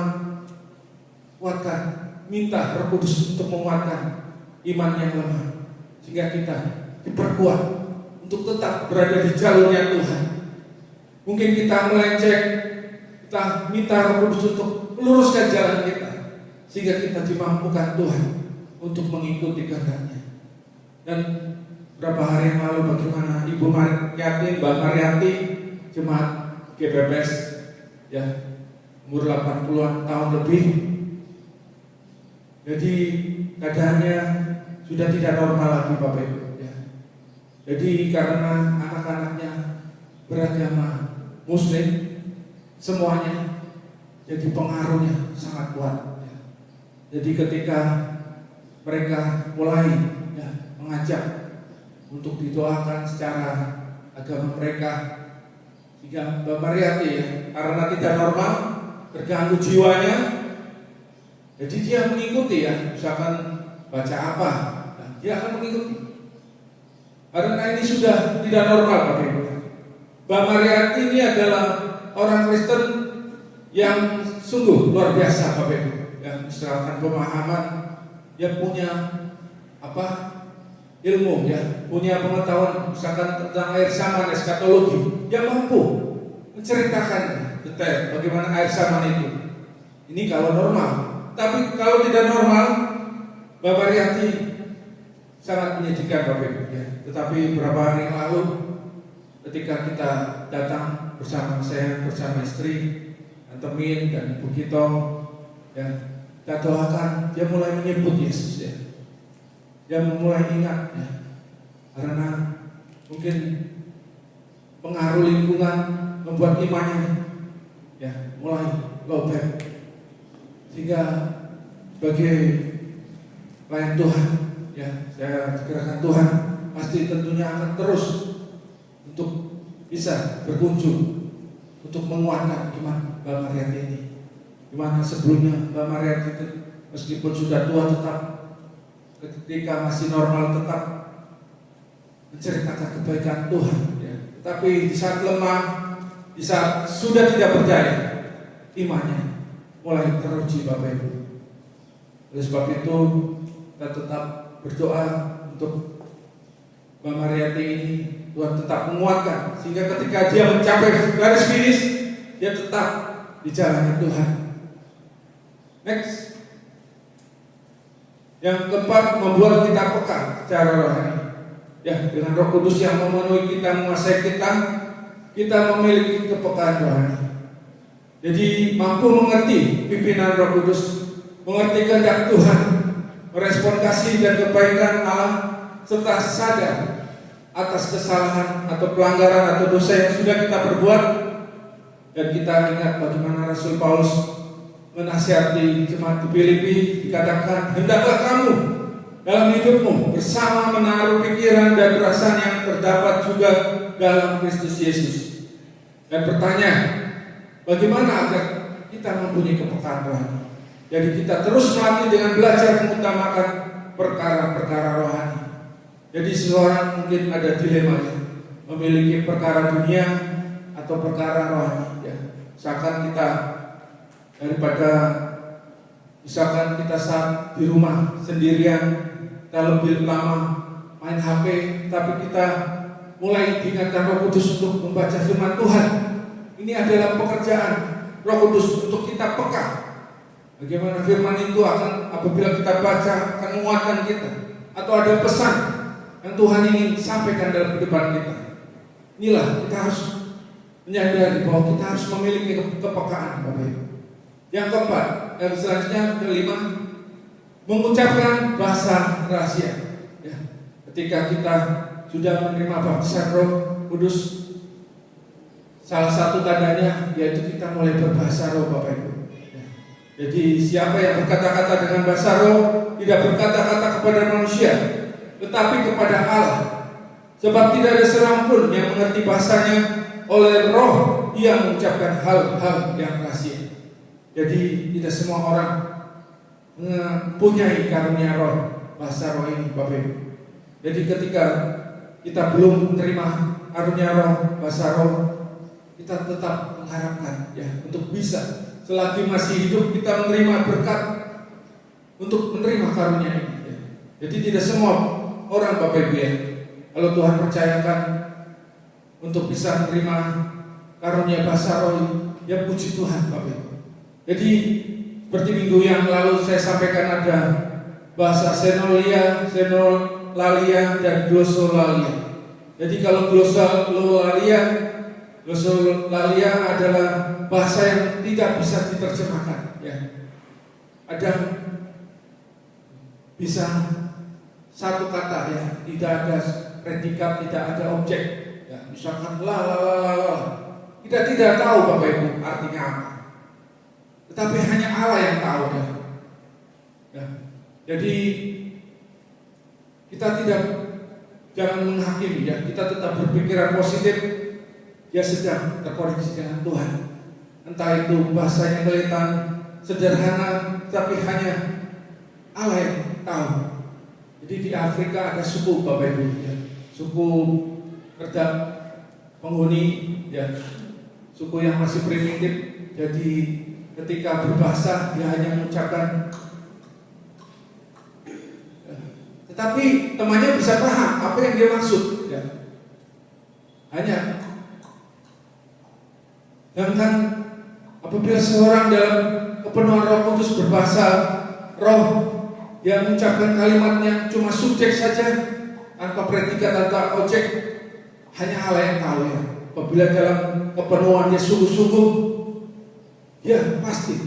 kuatkan, minta Roh Kudus untuk menguatkan iman yang lemah, sehingga kita diperkuat untuk tetap berada di jalurnya Tuhan. Mungkin kita melenceng, kita minta Roh Kudus untuk meluruskan jalan kita, sehingga kita dimampukan Tuhan untuk mengikuti kehendak-Nya. Dan berapa hari yang lalu bagaimana Ibu Mariati, Mbak Mariati, jemaat GPPS, ya, umur 80-an tahun lebih. Jadi keadaannya sudah tidak normal lagi, Bapak Ibu, ya. Jadi karena anak-anaknya beragama Muslim semuanya, jadi pengaruhnya sangat kuat, ya. Jadi ketika mereka mulai, ya, mengajak untuk didoakan secara agama mereka, sehingga Mbak Mariati, ya, karena tidak normal, terganggu jiwanya, jadi dia mengikuti, ya, misalkan baca apa, nah, dia akan mengikuti. Karena ini sudah tidak normal, Bapak Ibu. Mbak Mariati ini adalah orang Kristen yang sungguh luar biasa, Bapak Ibu. Yang misalkan pemahaman, dia punya ilmu, ya, punya pengetahuan misalkan tentang air zaman, eskatologi, dia mampu menceritakan detail bagaimana air zaman itu. Ini kalau normal. Tapi kalau tidak normal, Mbak Mariati sangat menyedihkan, Bapak Ibu, ya. Tetapi beberapa hari yang lalu, ketika kita datang bersama saya, bersama istri, Antemin dan Ibu Kito, ya, kita doakan, dia mulai menyebut Yesus, ya. Dia mulai ingat, ya. Karena mungkin pengaruh lingkungan membuat imannya, ya, mulai lowbat. Sehingga sebagai pelayan Tuhan, ya, saya kirakan Tuhan pasti tentunya akan terus untuk bisa berkunjung untuk menguatkan iman Mbak Mariati ini. Dimana sebelumnya Mbak Mariati itu meskipun sudah tua, tetap ketika masih normal tetap menceritakan kebaikan Tuhan, ya. Tetapi di saat lemah, di saat sudah tidak percaya, imannya mulai teruji, Bapak Ibu. Oleh sebab itu kita tetap berdoa untuk Mbak Mariati ini, Tuhan tetap menguatkan sehingga ketika dia mencapai garis finish, dia tetap di jalannya Tuhan. Next. Yang keempat, membuat kita peka secara rohani. Ya, dengan Roh Kudus yang memenuhi kita, menguasai kita, kita memiliki kepekaan rohani. Jadi mampu mengerti pimpinan Roh Kudus, mengerti kehendak Tuhan, merespon kasih dan kebaikan Allah, serta sadar atas kesalahan atau pelanggaran atau dosa yang sudah kita perbuat, Dan kita ingat bagaimana Rasul Paulus menasihati jemaat di Filipi, dikatakan, hendaklah kamu dalam hidupmu bersama menaruh pikiran dan perasaan yang terdapat juga dalam Kristus Yesus. Dan pertanyaan, bagaimana agar kita mempunyai kepekaan rohani? Jadi kita terus melatih dengan belajar mengutamakan perkara-perkara rohani. Jadi seorang mungkin ada dilemanya, memiliki perkara dunia atau perkara rohani. Ya, misalkan kita daripada misalkan kita saat di rumah sendirian, kita lebih lama main HP, tapi kita mulai diingatkan Roh Kudus untuk membaca firman Tuhan. Ini adalah pekerjaan Roh Kudus untuk kita peka. Bagaimana firman itu akan apabila kita baca akan menguatkan kita, atau ada pesan yang Tuhan ingin sampaikan dalam kehidupan kita. Inilah kita harus menyadari bahwa kita harus memiliki kepekaan, Bapak Ibu. Yang keempat, yang selanjutnya kelima, mengucapkan bahasa rahasia. Ya, ketika kita sudah menerima baptisan Roh Kudus, salah satu tandanya yaitu kita mulai berbahasa roh, Bapak Ibu. Ya, jadi siapa yang berkata-kata dengan bahasa roh tidak berkata-kata kepada manusia, tetapi kepada Allah. Sebab tidak ada seorang pun yang mengerti bahasanya, oleh Roh ia mengucapkan hal-hal yang rahasia. Jadi tidak semua orang mempunyai karunia roh, bahasa roh ini, Bapak Ibu. Jadi ketika kita belum menerima karunia roh, bahasa roh, kita tetap mengharapkan ya untuk bisa selagi masih hidup kita menerima berkat untuk menerima karunia ini. Ya. Jadi tidak semua orang, Bapak Ibu, ya, kalau Tuhan percayakan untuk bisa menerima karunia bahasa roh ini, ya puji Tuhan, Bapak Ibu. Jadi seperti minggu yang lalu saya sampaikan ada bahasa senolalia, dan glosolalia. Jadi kalau glosolalia adalah bahasa yang tidak bisa diterjemahkan, ya. Ada bisa satu kata, ya, tidak ada predikat, tidak ada objek. Ya, misalkan la. Kita tidak tahu, Bapak Ibu, artinya apa. Tetapi hanya Allah yang tahu, ya. Ya. Jadi kita jangan menghakimi, ya. Kita tetap berpikiran positif. Dia sedang terkoneksi dengan Tuhan. Entah itu bahasanya kelihatan sederhana, tapi hanya Allah yang tahu. Jadi di Afrika ada suku, Bapak Ibu, ya. Suku kerja penghuni, ya. Suku yang masih primitif. Jadi ketika berbahasa dia hanya mengucapkan, tetapi temannya bisa paham apa yang dia maksud, ya. Hanya sedangkan apabila seorang dalam kepenuhan Roh Kudus berbahasa roh, dia mengucapkan kalimatnya cuma subjek saja, tanpa predikat, tanpa objek, hanya Allah yang tahu, ya. Apabila dalam kepenuhan dia sungguh-sungguh, dia pasti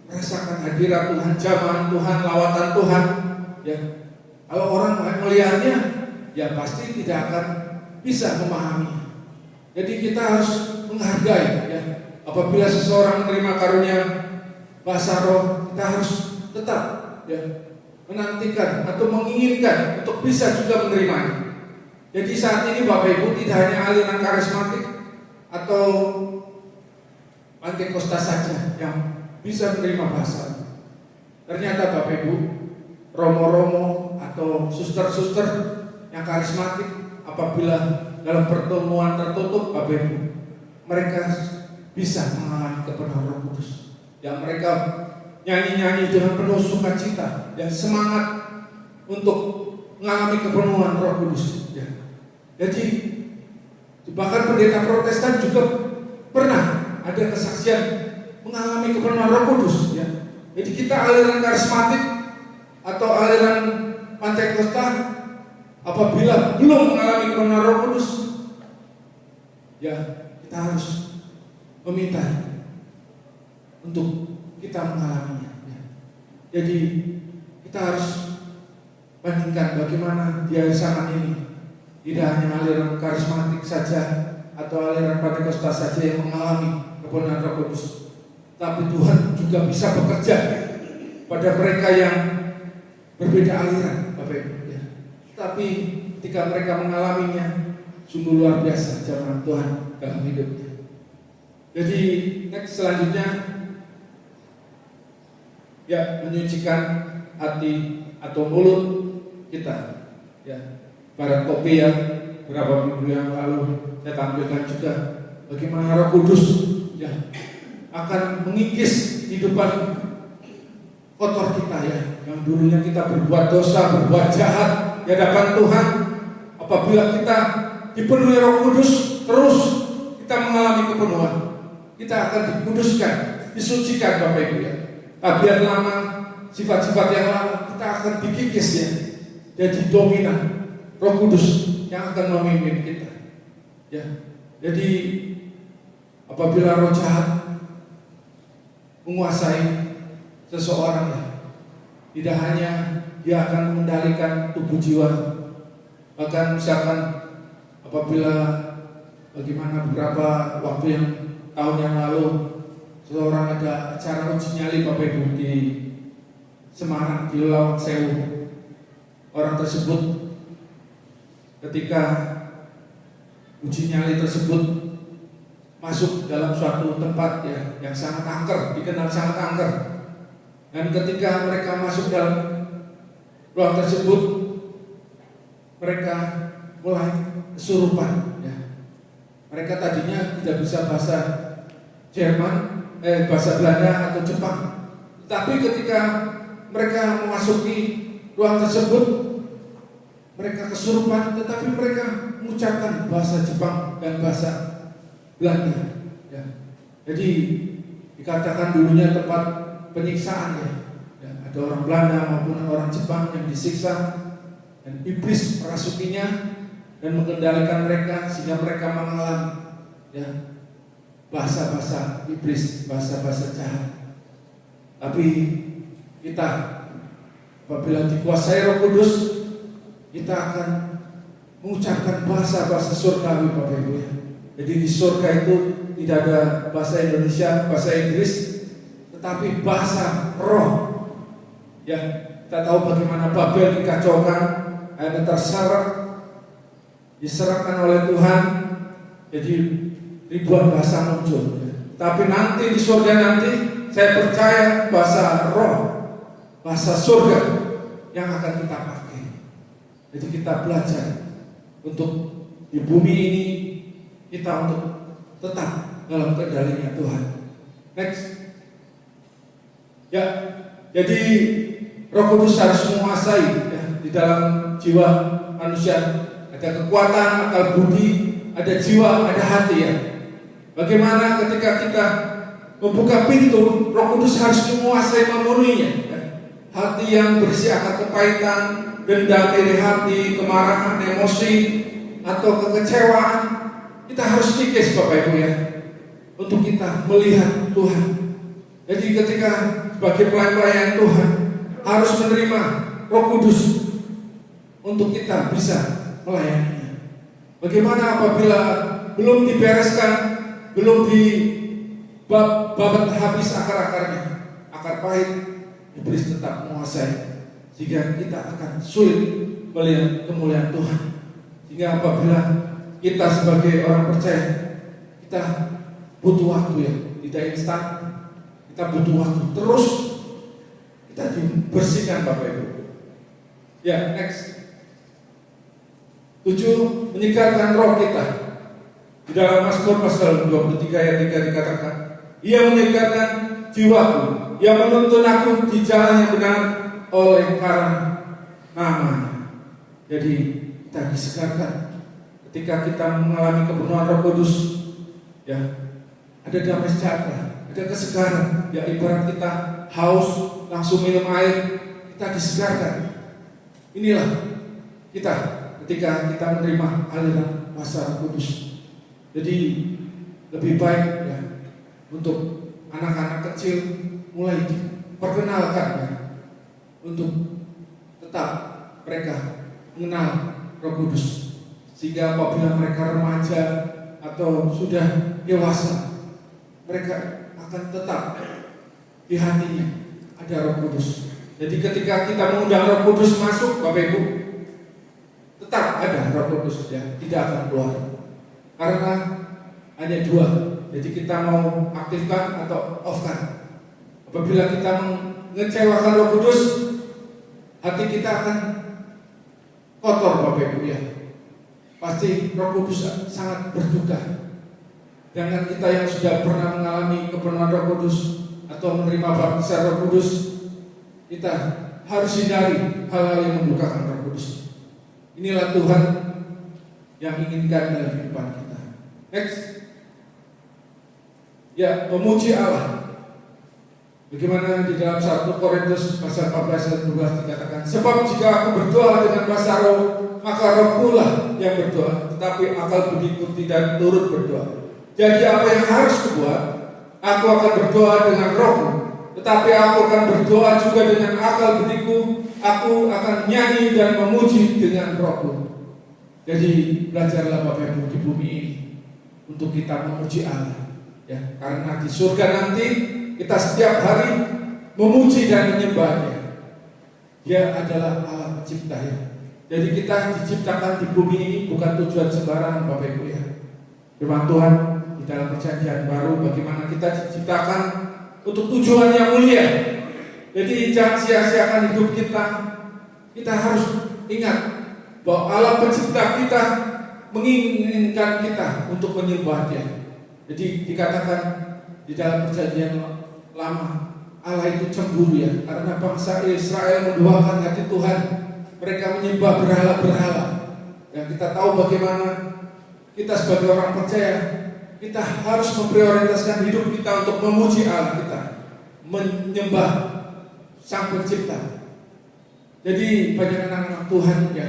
merasakan hadirat Tuhan, jamahan Tuhan, lawatan Tuhan, ya. Kalau orang melihatnya, ya pasti tidak akan bisa memahami. Jadi kita harus menghargai, ya. Apabila seseorang menerima karunia bahasa roh, kita harus tetap, ya, menantikan atau menginginkan untuk bisa juga menerimanya. Jadi saat ini, Bapak Ibu, tidak hanya aliran karismatik atau Pantekosta saja yang bisa menerima bahasa. Ternyata, Bapak Ibu, romo-romo atau suster-suster yang karismatik, apabila dalam pertemuan tertutup, Bapak Ibu, mereka bisa mengalami kepenuhan Roh Kudus. Yang mereka nyanyi-nyanyi dengan penuh sukacita dan semangat untuk mengalami kepenuhan Roh Kudus. Ya. Jadi bahkan pendeta Protestan juga pernah ada kesaksian mengalami kepenuhan Roh Kudus. Ya. Jadi kita aliran karismatik atau aliran Pantekosta, apabila belum mengalami kepenuhan Roh Kudus, ya kita harus meminta untuk kita mengalaminya. Jadi kita harus bandingkan bagaimana di hari zaman ini. Tidak hanya aliran karismatik saja atau aliran Pantekosta saja yang mengalami kepenuhan Roh Kudus. Tapi Tuhan juga bisa bekerja pada mereka yang berbeda aliran, Bapak Ibu. Ya. Tapi ketika mereka mengalaminya, sungguh luar biasa zaman Tuhan dalam hidupnya. Jadi next selanjutnya, ya, menyucikan hati atau mulut kita. Ya, pada kopi yang beberapa minggu yang lalu saya tampilkan juga bagaimana Roh Kudus, ya, akan mengikis kehidupan kotor kita, ya, yang dulunya kita berbuat dosa, berbuat jahat di hadapan Tuhan. Apabila kita dipenuhi Roh Kudus, terus kita mengalami kepenuhan, kita akan dikuduskan, disucikan, Bapak Ibu, ya. Tabiat lama, sifat-sifat yang lama kita akan dikikis, ya, jadi dominan Roh Kudus yang akan memimpin kita, ya. Jadi apabila roh jahat menguasai seseorang, ya, tidak hanya dia akan mengendalikan tubuh jiwa, bahkan misalkan apabila bagaimana beberapa waktu yang tahun yang lalu seorang ada acara uji nyali, Bapak Ibu, di Semarang, di Lawang Sewu. Orang tersebut ketika uji nyali tersebut masuk dalam suatu tempat, ya, yang sangat angker, dikenal sangat angker. Dan ketika mereka masuk dalam ruang tersebut, mereka mulai kesurupan, ya. Mereka tadinya tidak bisa bahasa Jerman, bahasa Belanda atau Jepang. Tapi ketika mereka memasuki ruang tersebut, mereka kesurupan, tetapi mereka mengucapkan bahasa Jepang dan bahasa Belanda, ya. Jadi dikatakan dulunya tempat penyiksaan, ya. Ya, ada orang Belanda maupun orang Jepang yang disiksa dan iblis merasukinya dan mengendalikan mereka sehingga mereka mengalami, ya, bahasa-bahasa iblis, bahasa-bahasa jahat. Tapi kita apabila dikuasai Roh Kudus, kita akan mengucapkan bahasa-bahasa surgawi, Bapak Ibu, ya. Jadi di surga itu tidak ada bahasa Indonesia, bahasa Inggris, tetapi bahasa roh. Ya, kita tahu bagaimana Babel dikacaukan, akhirnya terserak, diserahkan oleh Tuhan, jadi ribuan bahasa muncul. Tapi nanti di surga nanti, saya percaya bahasa roh, bahasa surga yang akan kita pakai. Jadi kita belajar untuk di bumi ini kita untuk tetap dalam kendalinya Tuhan. Next, ya, jadi Roh Kudus harus menguasai, ya, di dalam jiwa manusia. Ada kekuatan, akal budi, ada jiwa, ada hati, ya. Bagaimana ketika kita membuka pintu, Roh Kudus harus menguasai, memenuhinya, ya. Hati yang berisi akar kepahitan, dendam, iri hati, kemarahan, emosi, atau kekecewaan, kita harus kikis, Bapak Ibu, ya, untuk kita melihat Tuhan. Jadi ketika sebagai pelayan Tuhan harus menerima Roh Kudus untuk kita bisa melayaninya. Bagaimana apabila belum dibereskan, belum dibabat habis akar-akarnya, akar pahit, iblis tetap menguasai, sehingga kita akan sulit melihat kemuliaan Tuhan. Sehingga apabila kita sebagai orang percaya, kita butuh waktu, ya, tidak instan, kita butuh waktu terus kita dibersihkan, Bapak Ibu. Ya, next. 7. Menyegarkan roh kita. Di dalam Mazmur pasal 23 ayat 3 dikatakan, Ia menyegarkan jiwaku, Ia menuntun aku di jalan yang benar oleh karena nama-Nya. Jadi kita disegarkan ketika kita mengalami kepenuhan Roh Kudus, ya, ada damai sejahtera, ada kesegaran, ya, ibarat kita haus langsung minum air, kita disegarkan. Inilah kita ketika kita menerima aliran kuasa Roh Kudus. Jadi lebih baik, ya, untuk anak-anak kecil mulai diperkenalkan, ya, untuk tetap mereka mengenal Roh Kudus, sehingga apabila mereka remaja atau sudah dewasa, mereka akan tetap di hatinya ada Roh Kudus. Jadi ketika kita mengundang Roh Kudus masuk, Bapak Ibu, tetap ada Roh Kudus, ya, tidak akan keluar. Karena hanya dua. Jadi kita mau aktifkan atau off-kan. Apabila kita mengecewakan Roh Kudus, hati kita akan kotor, Bapak Ibu, ya. Pasti Roh Kudus sangat berduka. Dengan kita yang sudah pernah mengalami kepenuhan Roh Kudus atau menerima baptisan Roh Kudus, kita harus hindari hal-hal yang mendukakan Roh Kudus. Inilah Tuhan yang inginkan dalam kehidupan kita. Next, ya, memuji Allah. Bagaimana di dalam 1 Korintus pasal 14 dan 12 dikatakan, sebab jika aku berdoa dengan bahasa roh, maka roh pula yang berdoa, tetapi akal budiku tidak turut berdoa. Jadi apa yang harus kubuat? Aku akan berdoa dengan rohku, tetapi aku akan berdoa juga dengan akal budiku. Aku akan nyanyi dan memuji dengan rohku. Jadi belajarlah Bapak Ibu di bumi ini untuk kita memuji Allah, ya, karena di surga nanti kita setiap hari memuji dan menyembah-Nya. Dia adalah Allah pencipta, ya. Jadi kita diciptakan di bumi ini bukan tujuan sembarangan, Bapak Ibu, ya. Firman Tuhan di dalam perjanjian baru bagaimana kita diciptakan untuk tujuan yang mulia. Jadi jangan sia-siakan hidup kita. Kita harus ingat bahwa Allah pencipta kita menginginkan kita untuk menyembah Dia. Jadi dikatakan di dalam perjanjian lama, Allah itu cemburu, ya, karena bangsa Israel menduakan hati Tuhan. Mereka menyembah berhala-berhala. Dan kita tahu bagaimana kita sebagai orang percaya, kita harus memprioritaskan hidup kita untuk memuji Allah kita, menyembah Sang Pencipta. Jadi banyak anak-anak Tuhan, ya,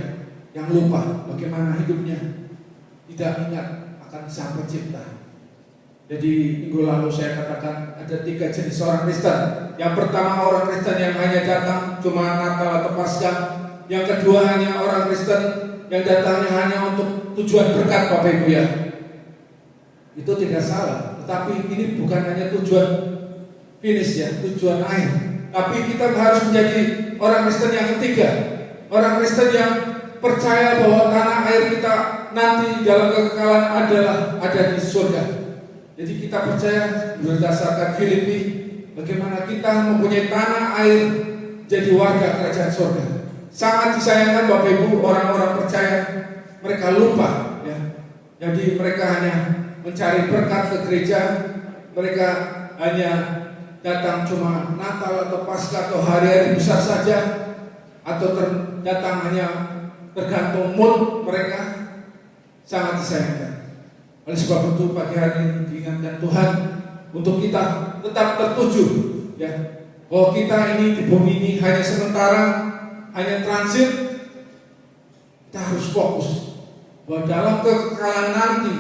yang lupa bagaimana hidupnya, tidak ingat akan Sang Pencipta. Jadi minggu lalu saya katakan ada 3 jenis orang Kristen. Yang pertama orang Kristen yang hanya datang cuma Natal atau Paskah. Yang kedua hanya orang Kristen yang datangnya hanya untuk tujuan berkat, Bapak Ibu, ya. Itu tidak salah, tetapi ini bukan hanya tujuan finish, ya, tujuan akhir. Tapi kita harus menjadi orang Kristen yang ketiga, orang Kristen yang percaya bahwa tanah air kita nanti dalam kekekalan adalah ada di surga. Jadi kita percaya berdasarkan Filipi bagaimana kita mempunyai tanah air jadi warga kerajaan surga. Sangat disayangkan Bapak Ibu, orang-orang percaya mereka lupa, ya. Jadi mereka hanya mencari berkat ke gereja, mereka hanya datang cuma Natal atau Paskah atau hari-hari besar saja, atau datang hanya tergantung mood mereka. Sangat disayangkan. Oleh sebab itu pagi hari ini diingatkan Tuhan untuk kita tetap tertuju, ya, bahwa kita ini di bumi ini hanya sementara, hanya transit. Kita harus fokus bahwa dalam kekekalan nanti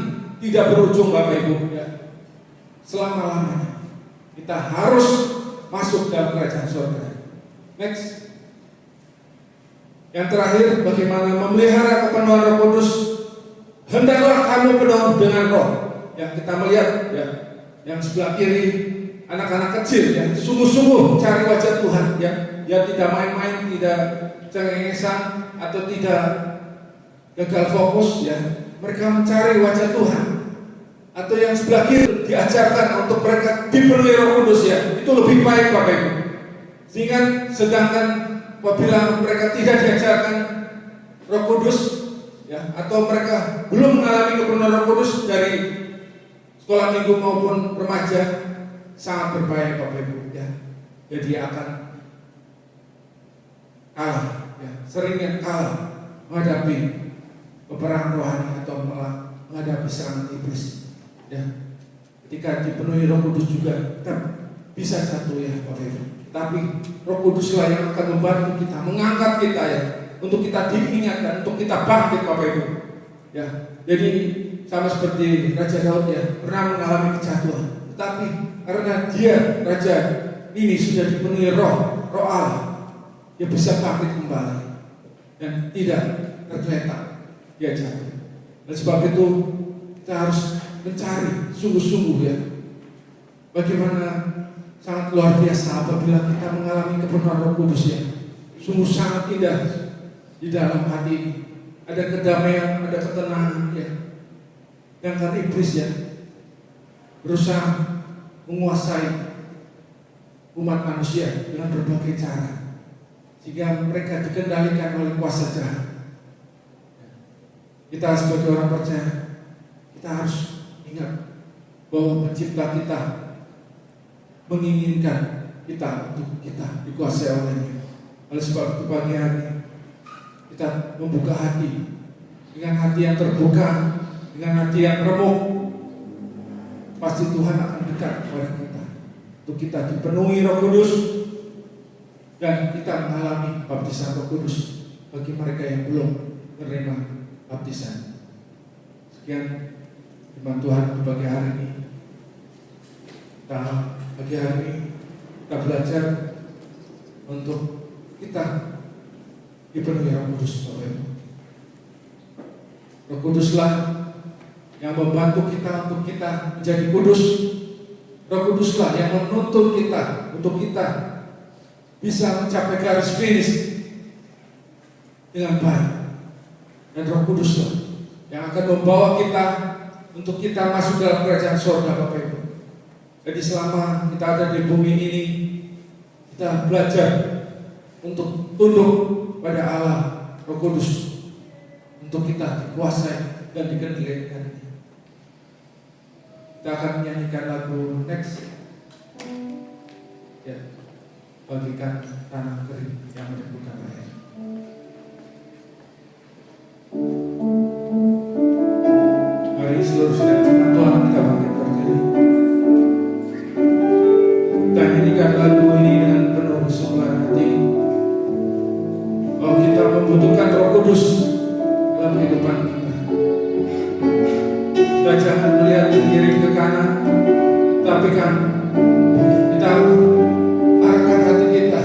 tidak berujung, Bapak Ibu, ya, selama-lamanya kita harus masuk dalam kerajaan surga. Next, yang terakhir, bagaimana memelihara kepenuhan Roh Kudus. Hendaklah kamu penuh dengan Roh. Yang kita melihat, ya, yang sebelah kiri anak-anak kecil, ya, sungguh-sungguh cari wajah Tuhan, ya. Dia tidak main-main, tidak cengengesan atau tidak gagal fokus, ya. Mereka mencari wajah Tuhan. Atau yang sebelah kiri diajarkan untuk mereka dipenuhi Roh Kudus, ya. Itu lebih baik, Bapak Ibu. Sehingga sedangkan apabila mereka tidak diajarkan Roh Kudus, ya, atau mereka belum mengalami kepenuhan Roh Kudus dari sekolah minggu maupun remaja, sangat berbahaya, Bapak Ibu, ya. Jadi akan kalah, ya, seringnya kalah menghadapi peperangan rohani atau menghadapi serangan iblis, ya. Ketika dipenuhi Roh Kudus juga kita bisa jatuh, ya, Bapak Ibu. Tapi Roh Kuduslah yang akan membantu kita, mengangkat kita, ya, untuk kita diingatkan, untuk kita bangkit, Bapak Ibu, ya. Jadi sama seperti Raja Daud, ya, pernah mengalami kejatuhan, tetapi karena dia raja ini sudah dipenuhi Roh Allah, dia bisa bangkit kembali dan tidak tergeletak dia jatuh. Dan sebab itu kita harus mencari sungguh-sungguh, ya, bagaimana sangat luar biasa apabila kita mengalami kepenuhan Roh Kudus ya. Sungguh sangat indah di dalam hati ini. Ada kedamaian, ada ketenangan ya. Yang kan iblis ya berusaha menguasai umat manusia dengan berbagai cara, sehingga mereka dikendalikan oleh kuasa jahat. Kita sebagai orang percaya, kita harus ingat bahwa pencipta kita menginginkan kita untuk kita dikuasai olehnya. Oleh sebab itu pagi hari kita membuka hati, dengan hati yang terbuka, dengan hati yang remuk, pasti Tuhan akan dekat kepada kita untuk kita dipenuhi Roh Kudus dan kita mengalami baptisan Roh Kudus bagi mereka yang belum menerima baptisan. Sekian firman Tuhan di pagi hari ini. Kita pagi hari ini kita belajar untuk kita dipenuhi Roh Kudus, Bapak Ibu. Roh Kuduslah yang membantu kita untuk kita menjadi kudus. Roh Kuduslah yang menuntun kita untuk kita bisa mencapai garis finish dengan baik. Dan Roh Kuduslah yang akan membawa kita untuk kita masuk dalam kerajaan surga, Bapak Ibu. Jadi selama kita ada di bumi ini, kita belajar untuk tunduk pada Allah Roh Kudus, untuk kita dikuasai dan dikendalikan. Kita akan menyanyikan lagu next ya, bagikan tanah kering yang menyembuhkan air. Mari seluruh saudara Tuhan kita bangkit berdiri. Kita nyanyikan lagu ini dengan penuh kesukaan hati, bahwa kita membutuhkan Roh Kudus dalam kehidupan kita. Kita jangan melihat ke kiri ke kanan, tapi kan kita arahkan hati kita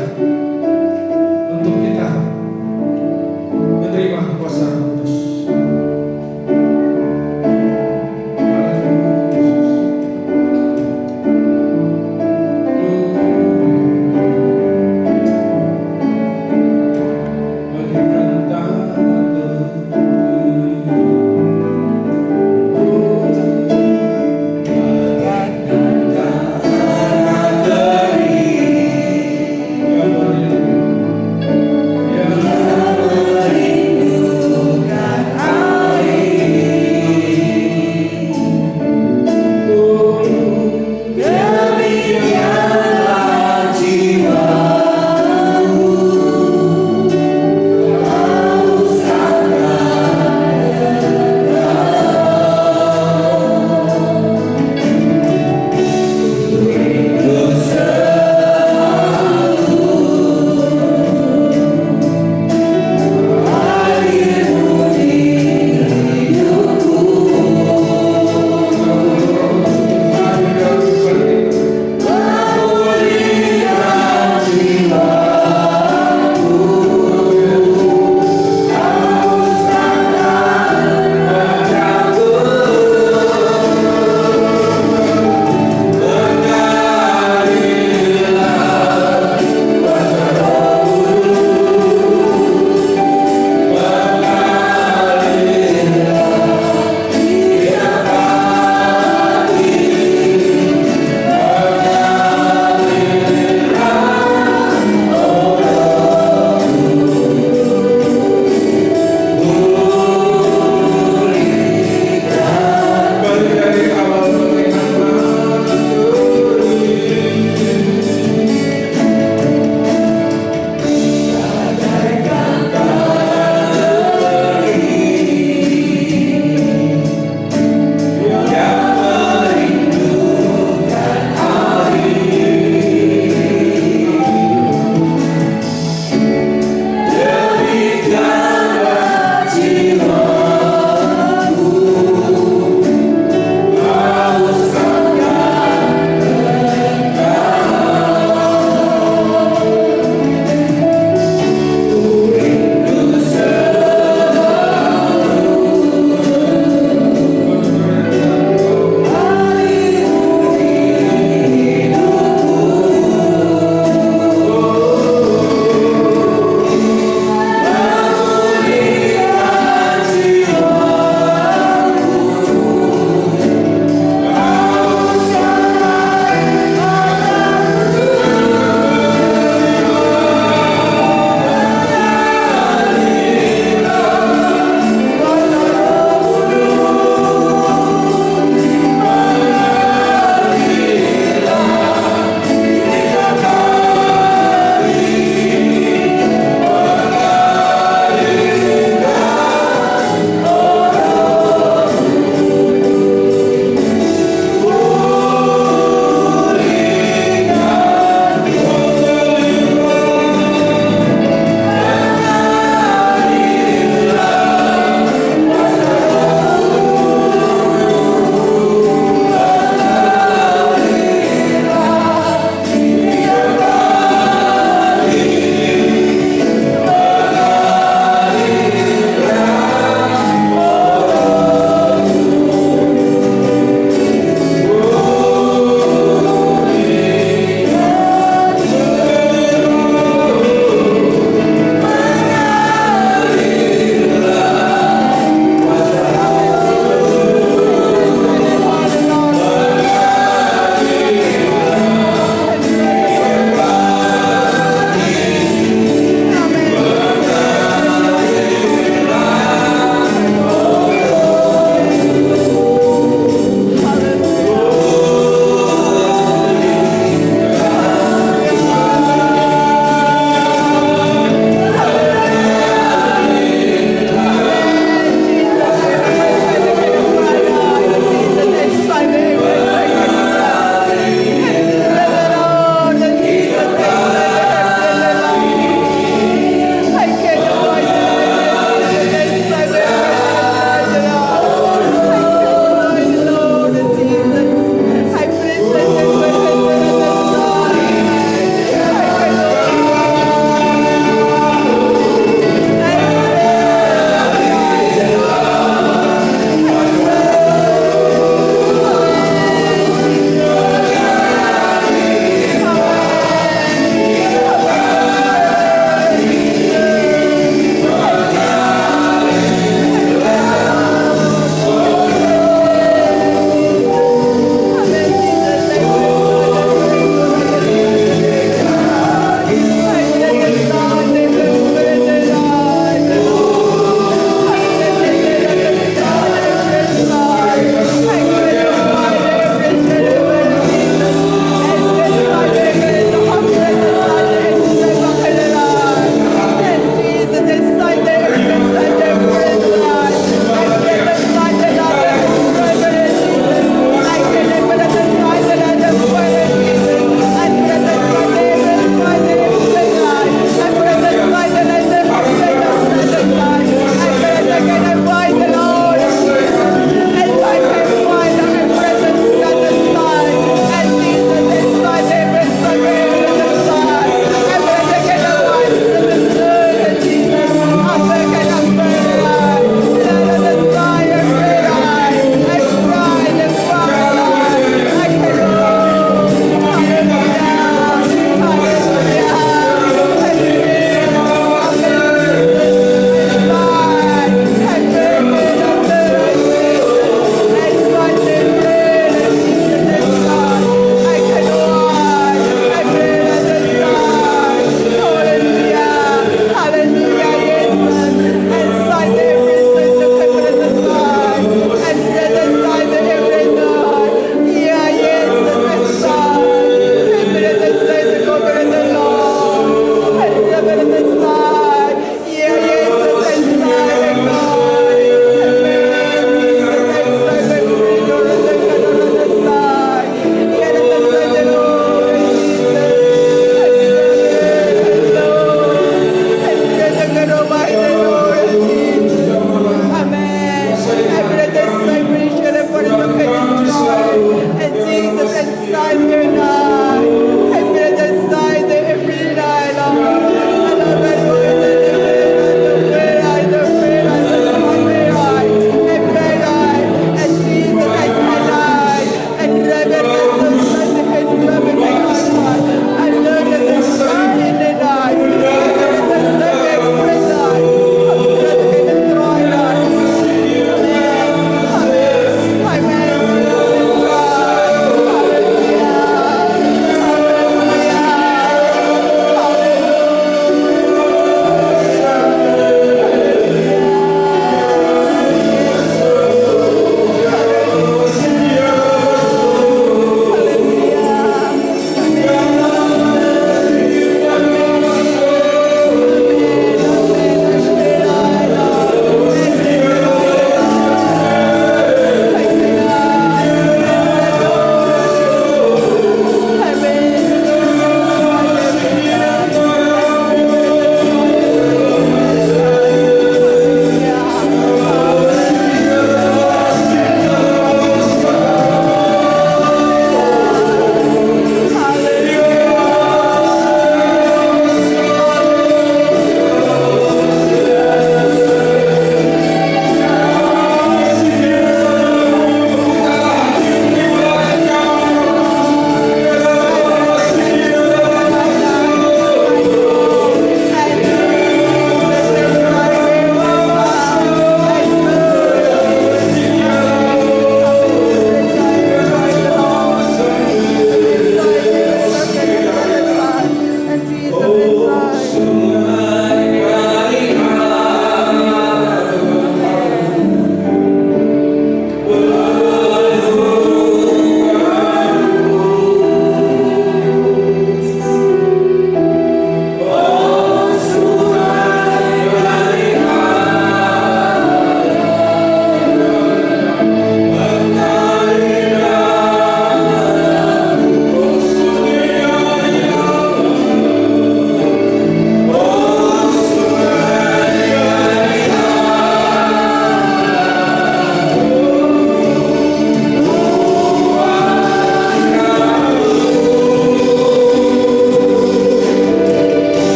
untuk kita menerima kuasa Roh Kudus. Bagaikan tanah kering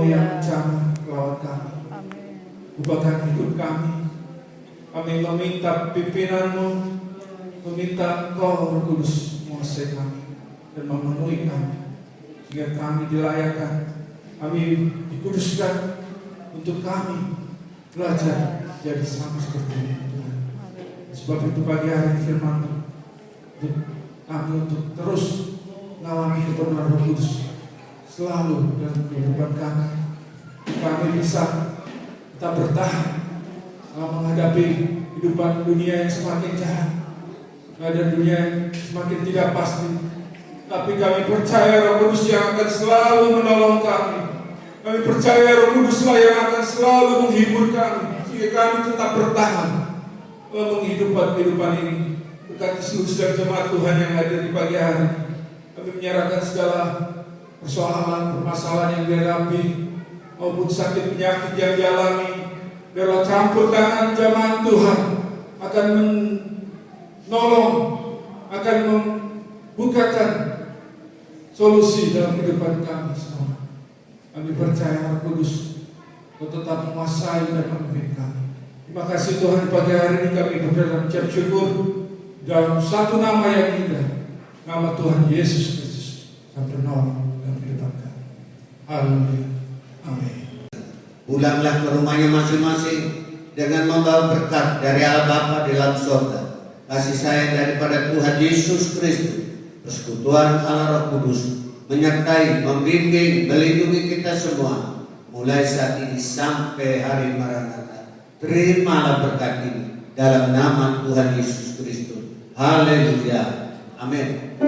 roh yang jangan lawan kami. Ubahkan hidup kami. Kami meminta pimpinan-Mu, meminta Engkau Roh Kudus menguasai kami dan memenuhi kami, sehingga kami dilayakkan, kami dikuduskan untuk kami belajar jadi sama seperti ini, Tuhan. Sebab itu pagi hari firman-Mu untuk kami untuk terus mengalami kebenaran Roh Kudus selalu dalam kehidupan kami. Kami bisa tetap bertahan menghadapi kehidupan dunia yang semakin jahat, dan dunia yang semakin tidak pasti. Tapi kami percaya Roh Kudus yang akan selalu menolong kami. Kami percaya Roh Kudus lah yang akan selalu menghibur kami, sehingga kami tetap bertahan menghidupkan kehidupan ini. Berkati seluruh saudara jemaat Tuhan yang hadir di pagi hari. Kami menyerahkan segala persoalan, permasalahan yang dihadapi, maupun sakit penyakit yang dialami. Biarlah campur tangan jemaat Tuhan akan menolong, akan membukakan solusi dalam kehidupan kami semua. Kami percaya Roh Kudus untuk tetap menguasai dan memimpin kami. Terima kasih Tuhan, pagi hari ini kami berdoa ucap syukur dalam satu nama yang indah, nama Tuhan Yesus Kristus, yang penolong dalam kehidupan kami. Haleluya. Amin. Pulanglah ke rumahnya masing-masing dengan membawa berkat dari Allah Bapa di dalam surga, kasih sayang daripada Tuhan Yesus Kristus, persekutuan Allah Roh Kudus menyertai, membimbing, melindungi kita semua mulai saat ini sampai hari Maranatha. Terimalah berkat ini dalam nama Tuhan Yesus Kristus. Haleluya. Amin.